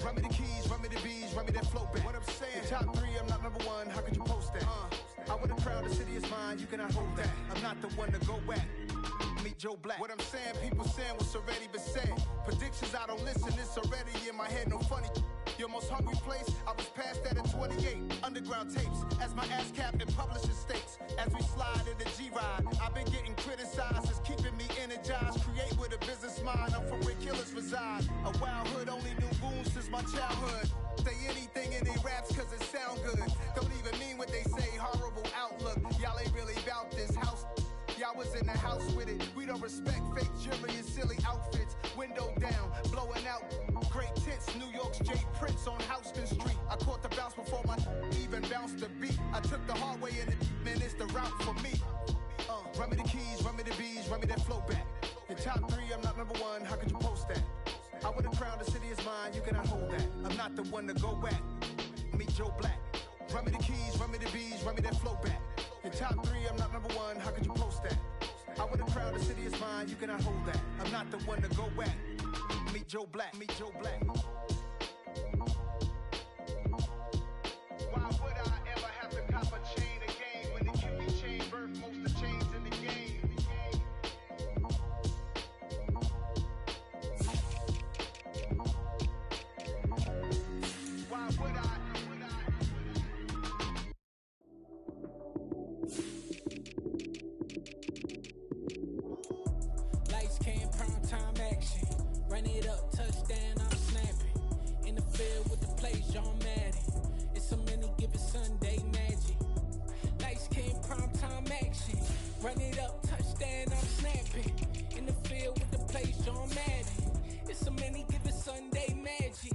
Run me the keys, run me the bees, run me that flow back. What I'm saying, your top three, I'm not number one, how could you post that? I would've crowned the city is mine, you cannot hold that. I'm not the one to go back. Meet Joe Black. What I'm saying, people saying what's already been said. Predictions, I don't listen, it's already in my head, no funny. Your most hungry place, I was past that at 28. Underground tapes, as my ass cap in publishing states. As we slide in the G-Ride, I've been getting criticized, it's keeping me energized. Create with a business mind, I'm from where killers reside. A wild hood, only knew goons since my childhood. Say anything in they raps cause it sound good. Don't even mean what they say, horrible outlook. Y'all ain't really about this house. Y'all was in the house with it. We don't respect fake jewelry and silly outfits. Window down, blowing out. Great tents, New York's J. Prince on Houston Street. I caught the bounce before my even bounced the beat. I took the hard way in it, man, it's the route for me. Run me the keys, run me the bees, run me that flow back. Your top three, I'm not number one, how could you post that? I would've crowned the city is mine, you cannot hold that. I'm not the one to go back. Meet Joe Black. Run me the keys, run me the bees, run me that flow back. Your top three, I'm not number one, how could you post that? I would've crowned the city is mine, you cannot hold that. I'm not the one to go back. Meet Joe Black, meet Joe Black. Why would I ever have to cop a chain again when the QB chain birthed most of chains in the game? Why would I? Lights came, prime time action. Run it up, touchdown, I'm snapping. In the field with the plays, John Madden. It's a many given Sunday magic. Lights came, prime time action. Run it up, touchdown, I'm snapping. In the field with the plays, John Madden. It's a many given Sunday magic.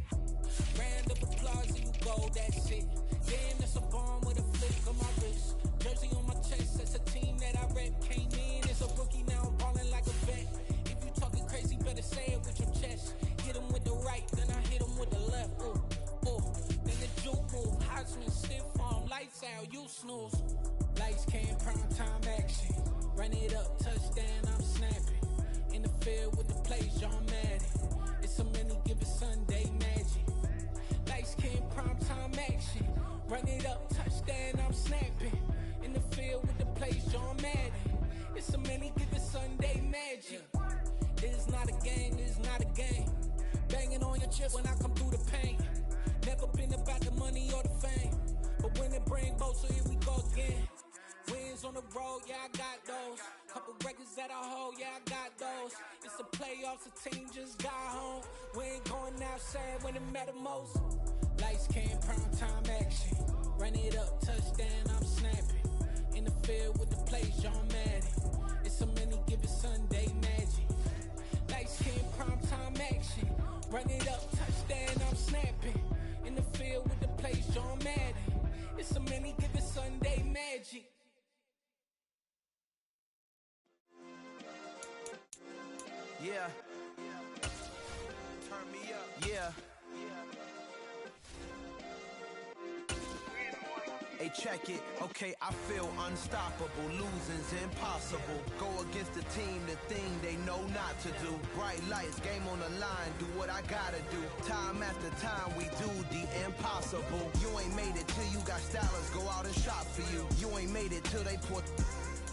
Round of applause, and you go, that's it. Damn, that's a bomb with a flick on my wrist. Jersey on my chest, that's a team that I rep. Came in as a rookie, now I'm balling like a vet. If you talking crazy, better say it with your chest. Hit him with the right, then I hit him with the left. Then the juke move, Heisman, stiff arm, lights out, you snooze. Lights came, prime time action. Run it up, touchdown, I'm snapping. In the field with the plays, John Madden. It's a many given Sunday magic. Lights came, prime time action. Run it up, touchdown, I'm snapping. In the field with the plays, John Madden. It's a many given Sunday magic. This is not a game, this is not a game. Banging on your chest when I come through the pain. Never been about the money or the fame. But when it bring both, so here we go again. Wins on the road, yeah, I got those. Couple records that I hold, yeah, I got those. It's the playoffs, the team just got home. We ain't going outside when it matter most. Lights came, prime time action. Run it up, touchdown, I'm snapping. In the field with the plays, John Madden. It's a many given Sunday magic. Lights came, prime time action. Run it up, touchdown, I'm snapping. In the field with the plays, John Madden. It's a many given Sunday magic. Hey, check it, okay, I feel unstoppable, losing's impossible. Go against the team, the thing they know not to do. Bright lights, game on the line, do what I gotta do. Time after time, we do the impossible. You ain't made it till you got stylers, go out and shop for you. You ain't made it till they put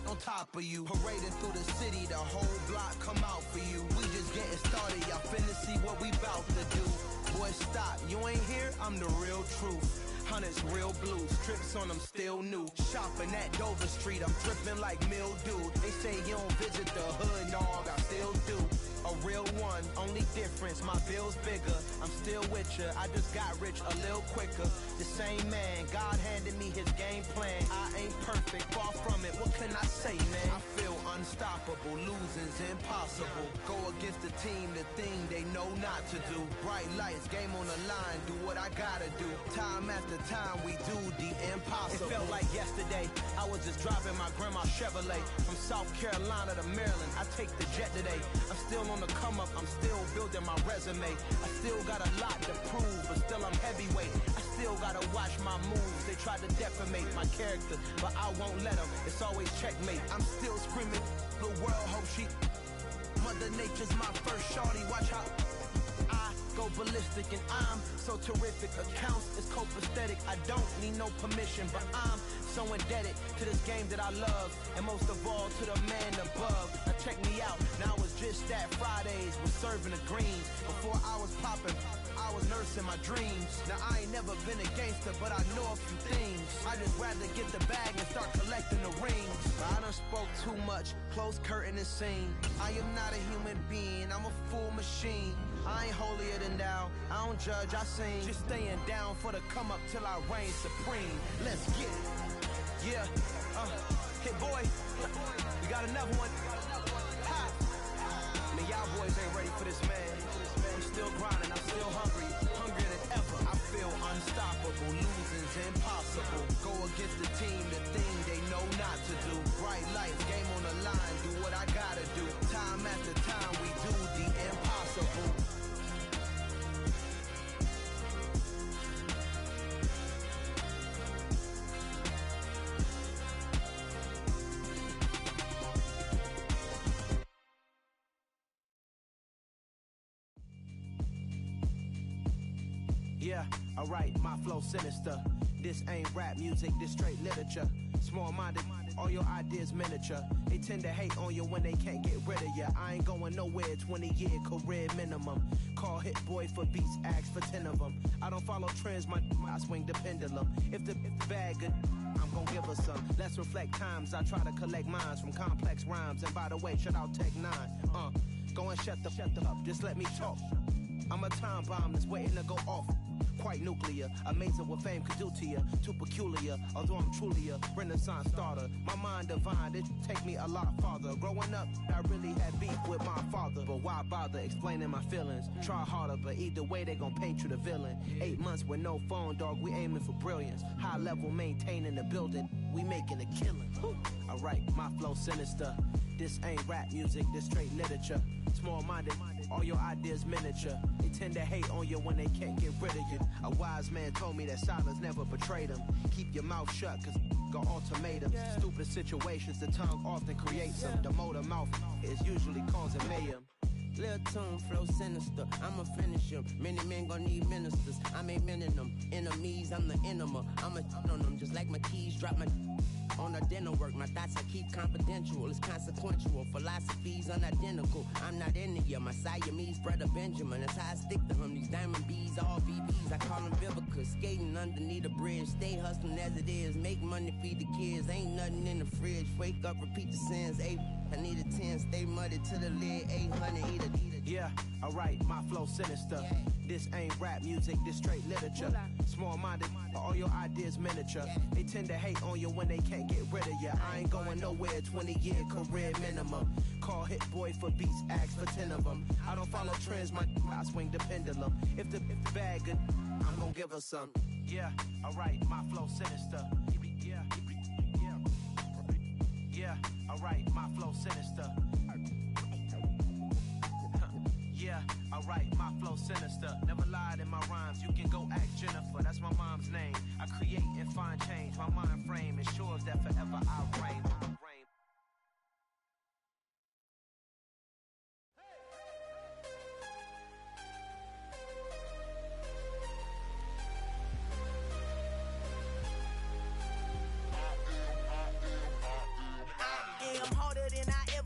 on top of you. Parading through the city, the whole block come out for you. We just getting started, y'all finna see what we bout to do. Boy, stop, you ain't here, I'm the real truth. Hunters, real blue, strips on them still new. Shopping at Dover Street, I'm dripping like mildew. They say you don't visit the hood, dog, I still do. A real one, only difference, my bill's bigger. I'm still with ya, I just got rich a little quicker. The same man, God handed me his game plan. I ain't perfect, far from it, what can I say, man? I feel unstoppable, losing's impossible. Go against the team, the thing they know not to do. Bright lights, game on the line, do what I gotta do. Time after time, we do the impossible. It felt like yesterday, I was just driving my grandma's Chevrolet. From South Carolina to Maryland, I take the jet today. I'm still on the come up, I'm still building my resume. I still got a lot to prove, but still I'm heavyweight. I still gotta watch my moves. They tried to defamate my character, but I won't let them. It's always checkmate. I'm still screaming, the world hope she. Mother Nature's my first shorty, watch how I go ballistic, and I'm so terrific. Accounts is copacetic, I don't need no permission, but I'm so indebted to this game that I love, and most of all to the man above. Now check me out, now it's just that Fridays was serving the greens. Before I was popping, I was nursing my dreams. Now I ain't never been a gangster, but I know a few things. I just rather get the bag and start collecting the rings. But I done spoke too much, close curtain and scene. I am not a human being, I'm a full machine. I ain't holier than thou, I don't judge, I sing. Just staying down for the come up till I reign supreme. Let's get it. Yeah, hey boy, you got another one. Ha. Man, y'all boys ain't ready for this, man. I'm still grinding, I'm still hungry, hungrier than ever. I feel unstoppable, losing's impossible. Go against the team, the thing they know not to do. Bright lights, game on the line, do what I gotta do. Time after time, we do the impossible. Yeah, alright, my flow sinister. This ain't rap music, this straight literature. Small-minded, all your ideas miniature. They tend to hate on you when they can't get rid of you. I ain't going nowhere, 20-year career minimum. Call Hit Boy for beats, ask for 10 of them. I don't follow trends, I swing the pendulum. If the bag good, I'm gon' give her some. Let's reflect times, I try to collect minds from complex rhymes. And by the way, shout out Tech 9. Go and shut the up, just let me talk. I'm a time bomb that's waiting to go off. Quite nuclear, amazing what fame could do to you. Too peculiar, although I'm truly a renaissance starter. My mind divine, it take me a lot farther. Growing up, I really had beef with my father. But why bother explaining my feelings? Try harder, but either way they gon' paint you the villain. 8 months with no phone, dog, we aiming for brilliance. High level maintaining the building, we making a killing. Alright, my flow sinister. This ain't rap music, this straight literature. Small-minded, all your ideas miniature. They tend to hate on you when they can't get rid of you. A wise man told me that silence never betrayed him. Keep your mouth shut, cause got ultimatums. Stupid situations, the tongue often creates them. The motor mouth is usually causing mayhem. Lil' tune, flow sinister, I'ma finish him. Many men gon' need ministers, I'm aiming them. Enemies, I'm the enema. I'ma on them, just like my keys, drop my on the dinner work. My thoughts I keep confidential, it's consequential. Philosophies unidentical, I'm not in the year. My Siamese brother Benjamin, that's how I stick to him. These diamond bees, all BBs, I call them Vivica. Skating underneath the bridge, stay hustling as it is. Make money, feed the kids, ain't nothing in the fridge. Wake up, repeat the sins, I need a 10, stay muddy to the lid, 800, eat it. Yeah, alright, my flow sinister. This ain't rap music, this straight literature. Small-minded, all your ideas miniature. They tend to hate on you when they can't get rid of you. I ain't going nowhere, 20-year career minimum. Call Hit Boy for beats, ask for 10 of them. I don't follow trends, I swing the pendulum. If the bag good, I'm gon' give her some. Yeah, alright, my flow sinister. Yeah, alright, my flow sinister. Yeah, alright, my flow sinister. Never lied in my rhymes, you can go ask Jennifer, that's my mom's name. I create and find change, my mind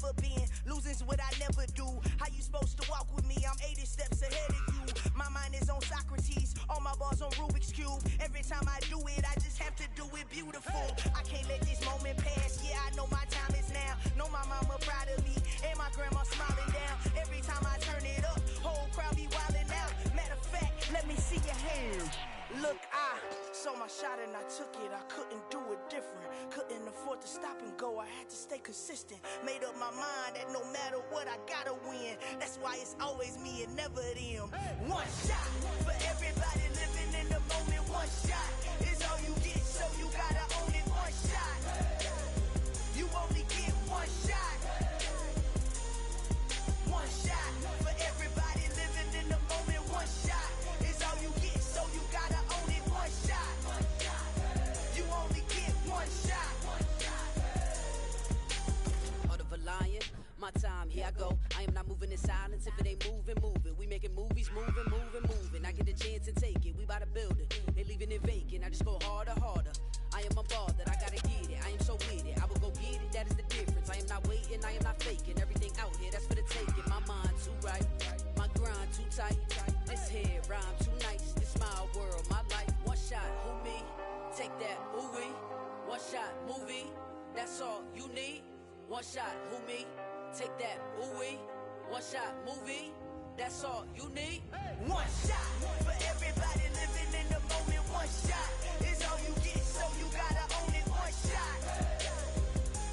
never been. Losing's what I never do. How you supposed to walk with me? I'm 80 steps ahead of you. My mind is on Socrates, all my bars on Rubik's Cube. Every time I do it, I just have to do it beautiful. I can't let this moment pass. Yeah, I know my time is now. Know my mama proud of me, and my grandma smiling down. Every time I turn it up, whole crowd be wildin' out. Matter of fact, let me see your hands. Look, I saw my shot and I took it. I couldn't do it different. Couldn't afford to stop and go. I had to stay consistent. Made up my mind that no matter what, I gotta win. That's why it's always me and never them. One shot for everybody living in the moment. One shot is all you get, so you gotta own it. One shot. You only get one shot. One shot for everybody living in the moment. One shot is all you get, so you gotta own it. One shot. You only get one shot. Heart of a lion, my time, here I go. I am not moving in silence. If it ain't moving, move it. We making movies, moving, moving, moving. I get a chance to take it. We bout to build it. They leaving it vacant. I just go harder, harder. I am a ball that I gotta get it. I am so with it. I will go get it. That is the difference. I am not waiting. I am not faking. Everything out here, that's for the taking. My mind too right. My grind too tight. This head rhyme too nice. This my world, my life. One shot, who me? Take that, who we? One shot, movie. That's all you need. One shot, who me? Take that, who we? One shot, movie. That's all you need. One shot for everybody living in the moment. One shot is all you get, so you gotta own it. One shot.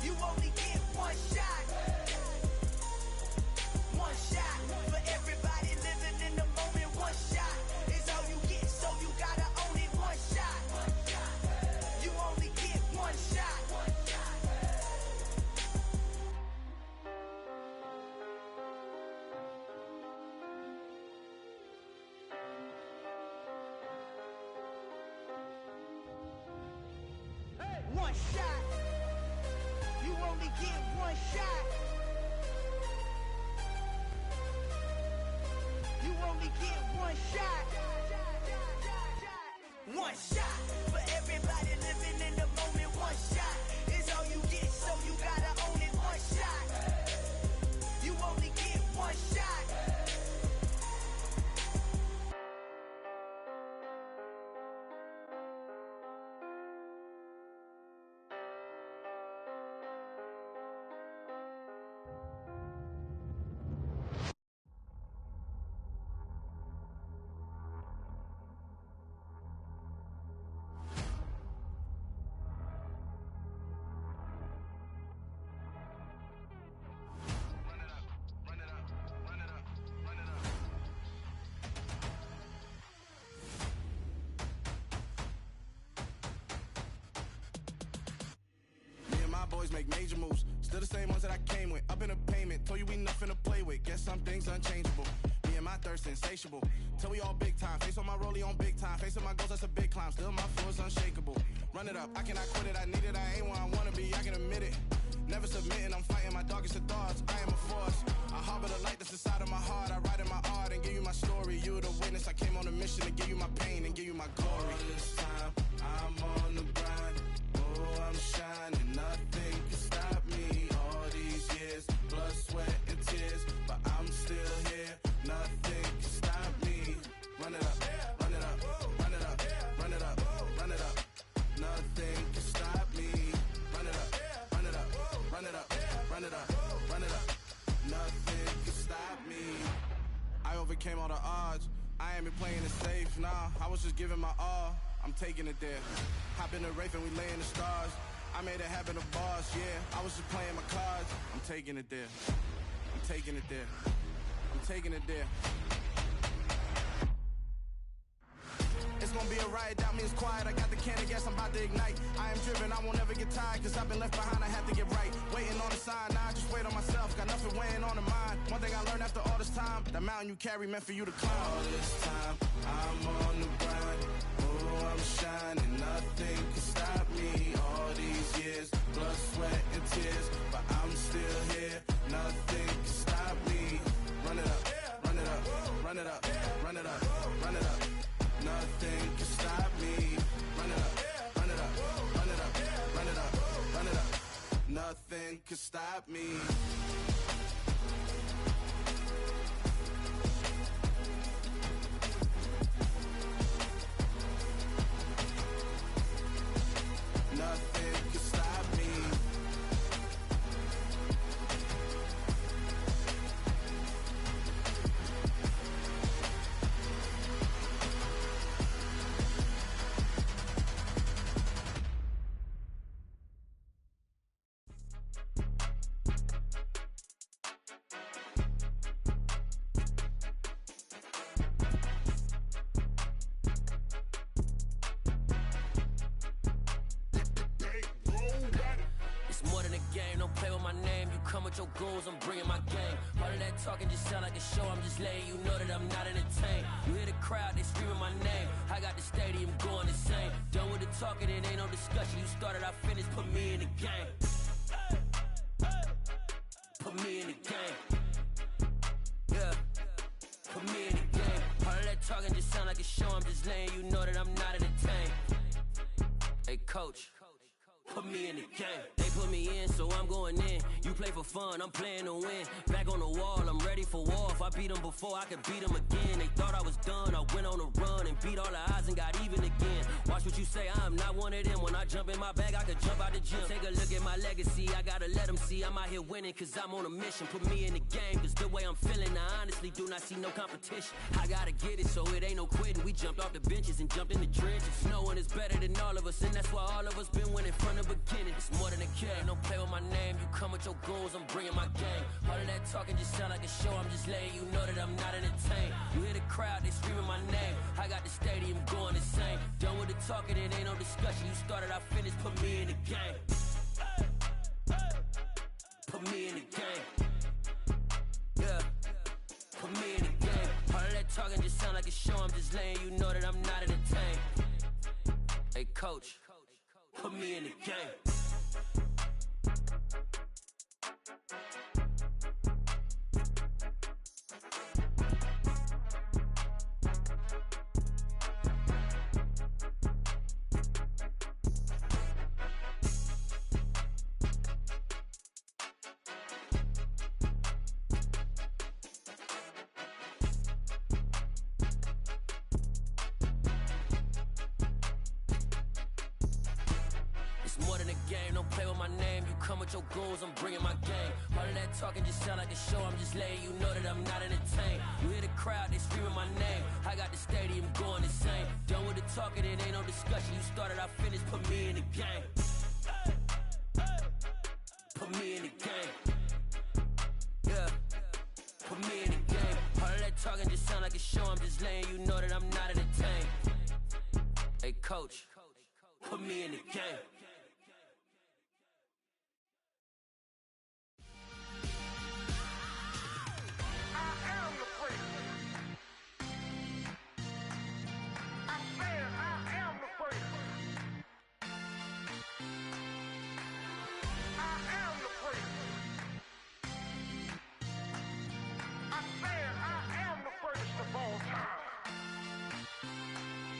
You only get one shot. One shot for everybody living in the moment. One shot is all you get, so you gotta own it. One shot. You only get one shot. One shot. You only get one shot. You only get one shot. One shot for everybody living in the moment. One shot is all you get, so you gotta own it. One shot. You only get one shot. Boys make major moves, still the same ones that I came with. Up in a payment, told you we nothing to play with. Guess some things unchangeable. Me and my thirst insatiable. Till we all big time. Face on my rollie on big time. Facing my goals, that's a big climb. Still my flow is unshakable. Run it up, I cannot quit it. I need it, I ain't where I wanna be. I can admit it. Never submitting, I'm fighting my darkest of thoughts. I am a force. I harbor the light that's inside of my heart. I write in my art and give you my story. You the witness. I came on a mission to give you my pain and give you my glory. All this time, I'm on the grind. Oh, I'm shining. Nothing can stop me. All these years, blood, sweat, and tears. But I'm still here. Nothing can stop me. Run it up, run it up, run it up, run it up, run it up. Nothing can stop me. Run it up, run it up, run it up, run it up, run it up. Nothing can stop me. I overcame all the odds. I ain't been playing it safe, nah. I was just giving my all. I'm taking it there. Hop in the Wraith and we lay in the stars. I made it happen to boss, yeah. I was just playing my cards. I'm taking it there. I'm taking it there. I'm taking it there. It's gonna be a riot, doubt me it's quiet. I got the can of gas, I'm about to ignite. I am driven, I won't ever get tired. Cause I've been left behind, I have to get right. Waiting on the sign, now I just wait on myself. Got nothing weighing on the mind. One thing I learned after all this time, that mountain you carry meant for you to climb. All this time, I'm on the grind. Oh, I'm shining, nothing can stop me. All these years, blood, sweat, and tears. But I'm still here, nothing can stop me. Run it up, run it up, run it up, run it up, run it up. Nothing can stop me. Run it up, run it up, run it up, run it up, run it up. Nothing could stop me. Nothing could stop me. Your goals, I'm bringing my game. All of that talking just sound like a show. I'm just letting you know that I'm not entertained. You hear the crowd, they screaming my name. I got the stadium going insane. Done with the talking, it ain't no discussion. You started, I finished, put me in the game. Put me in the game. Yeah, put me in the game. All of that talking just sound like a show. I'm just letting you know that I'm not entertained. Hey coach, put me in the game. They put me in, so I'm going in. You play for fun, I'm playing to win. Back on the wall, I'm ready for war. If I beat them before, I could beat them again. They thought I was done, I went on a run and beat all the odds and got even again. Watch what you say, I'm not one of them. When I jump in my bag, I could jump out the gym. Take a look at my legacy, I gotta let them see I'm out here winning, cause I'm on a mission. Put me in the game, cause the way I'm feeling, I honestly do not see no competition. I gotta get it, so it ain't no quitting. We jumped off the benches and jumped in the trenches. No one is better than all of us, and that's why all of us been winning from the beginning. It's more than a kid, don't play with my name. You come with your goals, I'm bringing my game. All of that talking just sound like a show. I'm just letting you know that I'm not entertained. You hear the crowd, they screaming my name. I got the stadium going insane. Done with the talking, it ain't no discussion. You started, I finished, put me in the game. Put me in the game. Yeah, put me in the game. All of that talking just sound like a show. I'm just letting you know that I'm not entertained. Hey coach, put me in the game. Your goals, I'm bringing my game. All of that talking just sound like a show. I'm just letting you know that I'm not entertained. You hear the crowd, they screaming my name. I got the stadium going insane. Done with the talking, it ain't no discussion. You started, I finished, put me in the game. Put me in the game. Yeah, put me in the game. All of that talking just sound like a show. I'm just letting you know that I'm not entertained. Hey coach, put me in the game.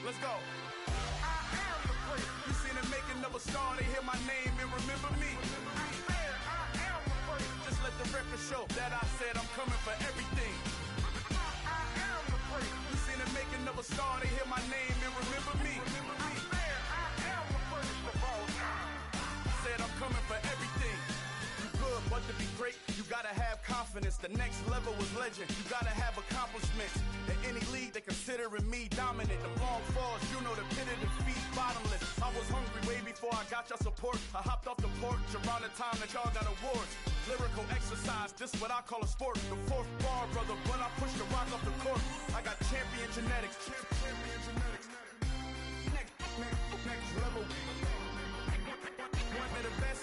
Let's go. I am the great. You seen the making of a star, they hear my name and remember me. I am the great. Just let the record show that I said I'm coming for everything. I am the great. You seen the making of a star, they hear my name and remember me. I am the greatest of all time. Said I'm coming for everything. You good, but to be great, you gotta have confidence. The next level was legend. You gotta have accomplishments. In any league, they considering me dominant. The long falls, you know the pit of defeat, bottomless. I was hungry way before I got your support. I hopped off the porch around the time that y'all got awards. Lyrical exercise, this what I call a sport. The fourth bar, brother, when I push the rock off the court. I got champion genetics. Champion genetics. Next level. One of the best.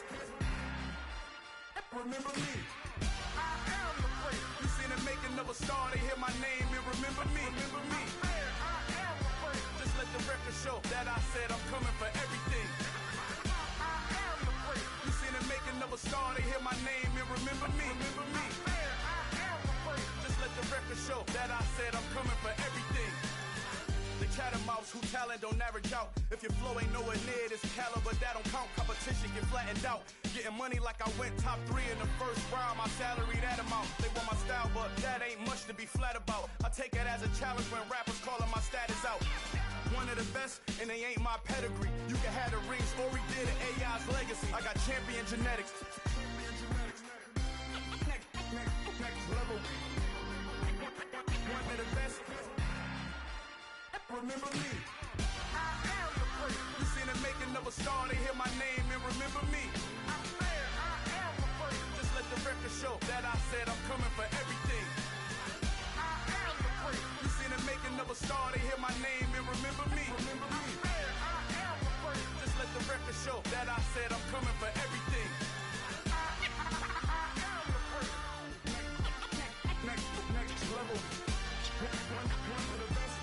Remember me. I am the great. You seen the making of a star, they hear my name and remember me. Remember me. I am the great. Just let the record show that I said I'm coming for everything. I am the great. You seen the making of a star, they hear my name and remember me. Remember me. I am the great. Just let the record show that I said I'm coming for everything. They chattermouths who talent don't average out. If your flow ain't nowhere near this caliber, that don't count. Competition get flattened out. Getting money like I went top 3 in the first round. My salary that amount. They want my style, but that ain't much to be flat about. I take it as a challenge when rappers calling my status out. One of the best, and they ain't my pedigree. You can have the rings, or we did it, AI's legacy. I got champion genetics. Next level. One of the best. Remember me. I am the first. You seen the making of a star, they hear my name and remember me. I swear I am the first. Just let the record show that I said I'm coming for everything. I am the first. You seen the making of a star, they hear my name and remember me. Remember me. I swear I am the first. Just let the record show that I said I'm coming for everything. I am the first. Next level. One of the best.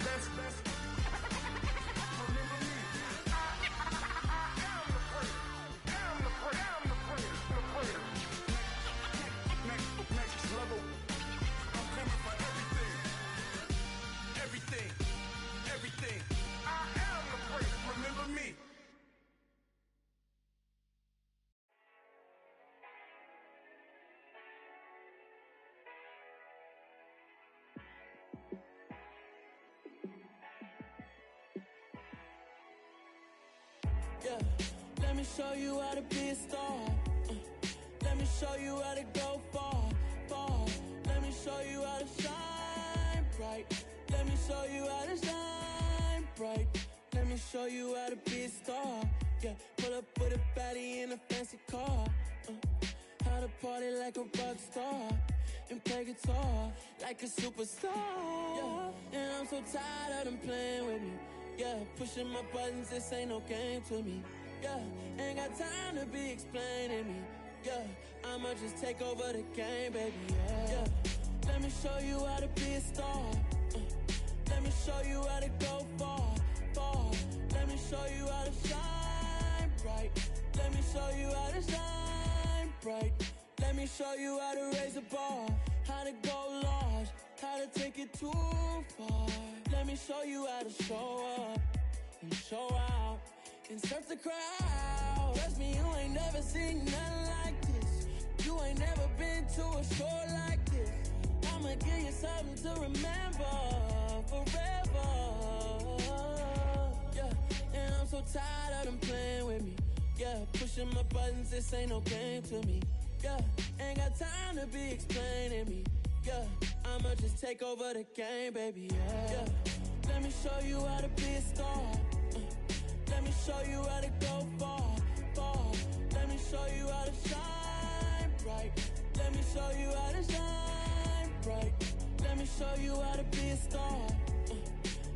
Remember me. I am the first. I'm the first. Next level. I'm coming for everything. I am the first. Remember me. Yeah, let me show you how to be a star. Let me show you how to go far. Let me show you how to shine bright. Let me show you how to shine bright. Let me show you how to be a star. Yeah, pull up with a baddie in a fancy car. How to party like a rock star and play guitar like a superstar. Yeah, and I'm so tired of them playing with me. Yeah, pushing my buttons, this ain't no game to me. Yeah, ain't got time to be explaining me. Yeah, I'ma just take over the game, baby. Yeah, let me show you how to be a star. Let me show you how to go far. Let me show you how to shine bright. Let me show you how to shine bright. Let me show you how to raise a bar, how to go large, how to take it too far. Let me show you how to show up and show out and surf the crowd. Trust me, you ain't never seen nothing like this. You ain't never been to a show like this. I'ma give you something to remember forever. Yeah, and I'm so tired of them playing with me. Yeah, pushing my buttons, this ain't no game to me. Yeah, ain't got time to be explaining me. Yeah, I'ma just take over the game, baby. Yeah, let me show you how to be a star. Let me show you how to go far. Let me show you how to shine bright. Let me show you how to shine bright. Let me show you how to be a star.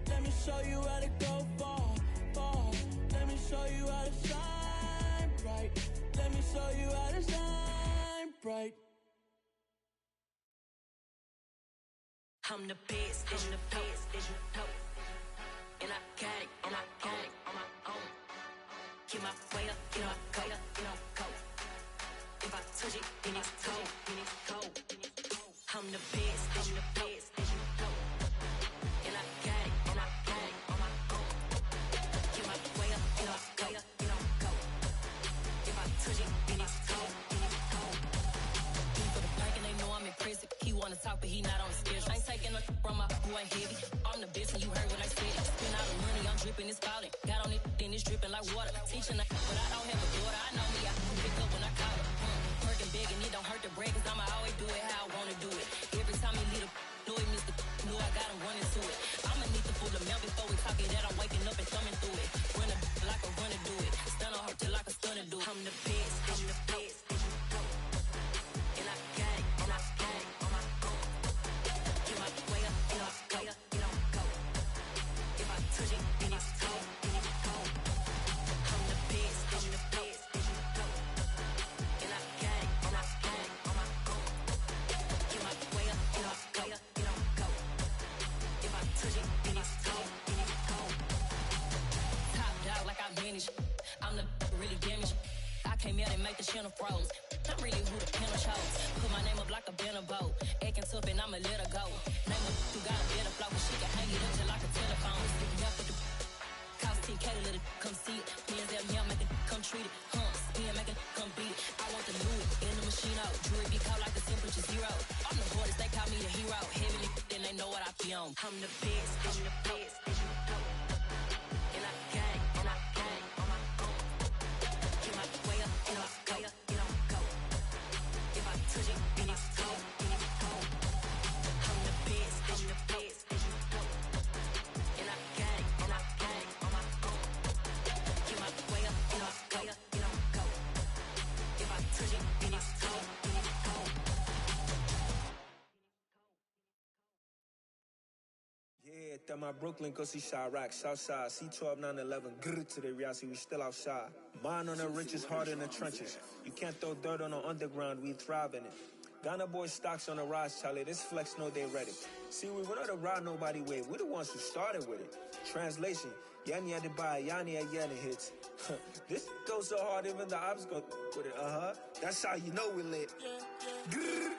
Let me show you how to go far. Let me show you how to shine bright. Let me show you how to shine bright. I'm the best, I'm the best, and I got it, on my own. Get my way up, get my go. If I touch it, then it's cold. I'm the best, I'm the best, and I got it, on my own. Get my way up, get my go. If I touch it, then it's cold. He for the bank and they know I'm impressive. He wanna talk, but he not on the schedule. Ain't taking a from my boy heavy. I'm the best and you heard what I said. Spend all the money, I'm dripping, it's falling. Got on it, then it's dripping like water. Teaching but I don't have a daughter. I know me, I can pick up when I call her. Working big and it don't hurt the bread, cause I'ma always do it how I wanna do it. Every time he leave know he missed the knew I got him running to it. I'ma need to pull the mail before we talk it that I'm waking up and thumbing through it. Run a like a runner do it. Stun on her till like a stunner do it. I'm the best, I'm the best. And I got it, on my own. Get my way up, get on go. If I touch it, then it's cold. I'm the best, I'm the best. And I got it, on my own. Get my way up, get on go. If I touch it, then it's cold. Top dog like I manage. I'm the really damaged. I came out and make the channel froze. I'm really who the panel chose. Put my name up like a banner boat. Acting tough and I'ma let her go. Name her who got a better flow, but she can hang it up just like a telephone. Yeah, for the cost 10K to let it come see it. Hands at me, I make it come treat it. Spin, make it come beat it. I want the Louis in the machine out. Jewelry be caught like the temperature zero. I'm the hardest, they call me the hero. Heavily, then they know what I be on. I'm the best, I'm the best, and you know. And I got it, and I got it on my own. Get my way up, get off, go, get on, go. If I touch it, then it's cold, then it's cold. I'm the best, I'm the best, and you know. And I got it, and I got it on my own. Get my way up, get off, go, get on, go. If I touch it, then it's cold, then it's cold. Yeah, that my Brooklyn, go see Chirac, Southside, C12, 911, grrr to the reality, we still outside. Mine on the riches, hard in the trenches. You can't throw dirt on the underground, we thrive in it. Ghana boys stocks on the rise, Charlie, this flex know they ready. See, we went on to ride nobody way, we the ones who started with it. Translation, Yanni had to buy, Yanni had Yanni hits. This goes so hard, even the ops go with it, That's how you know we lit. Grrr,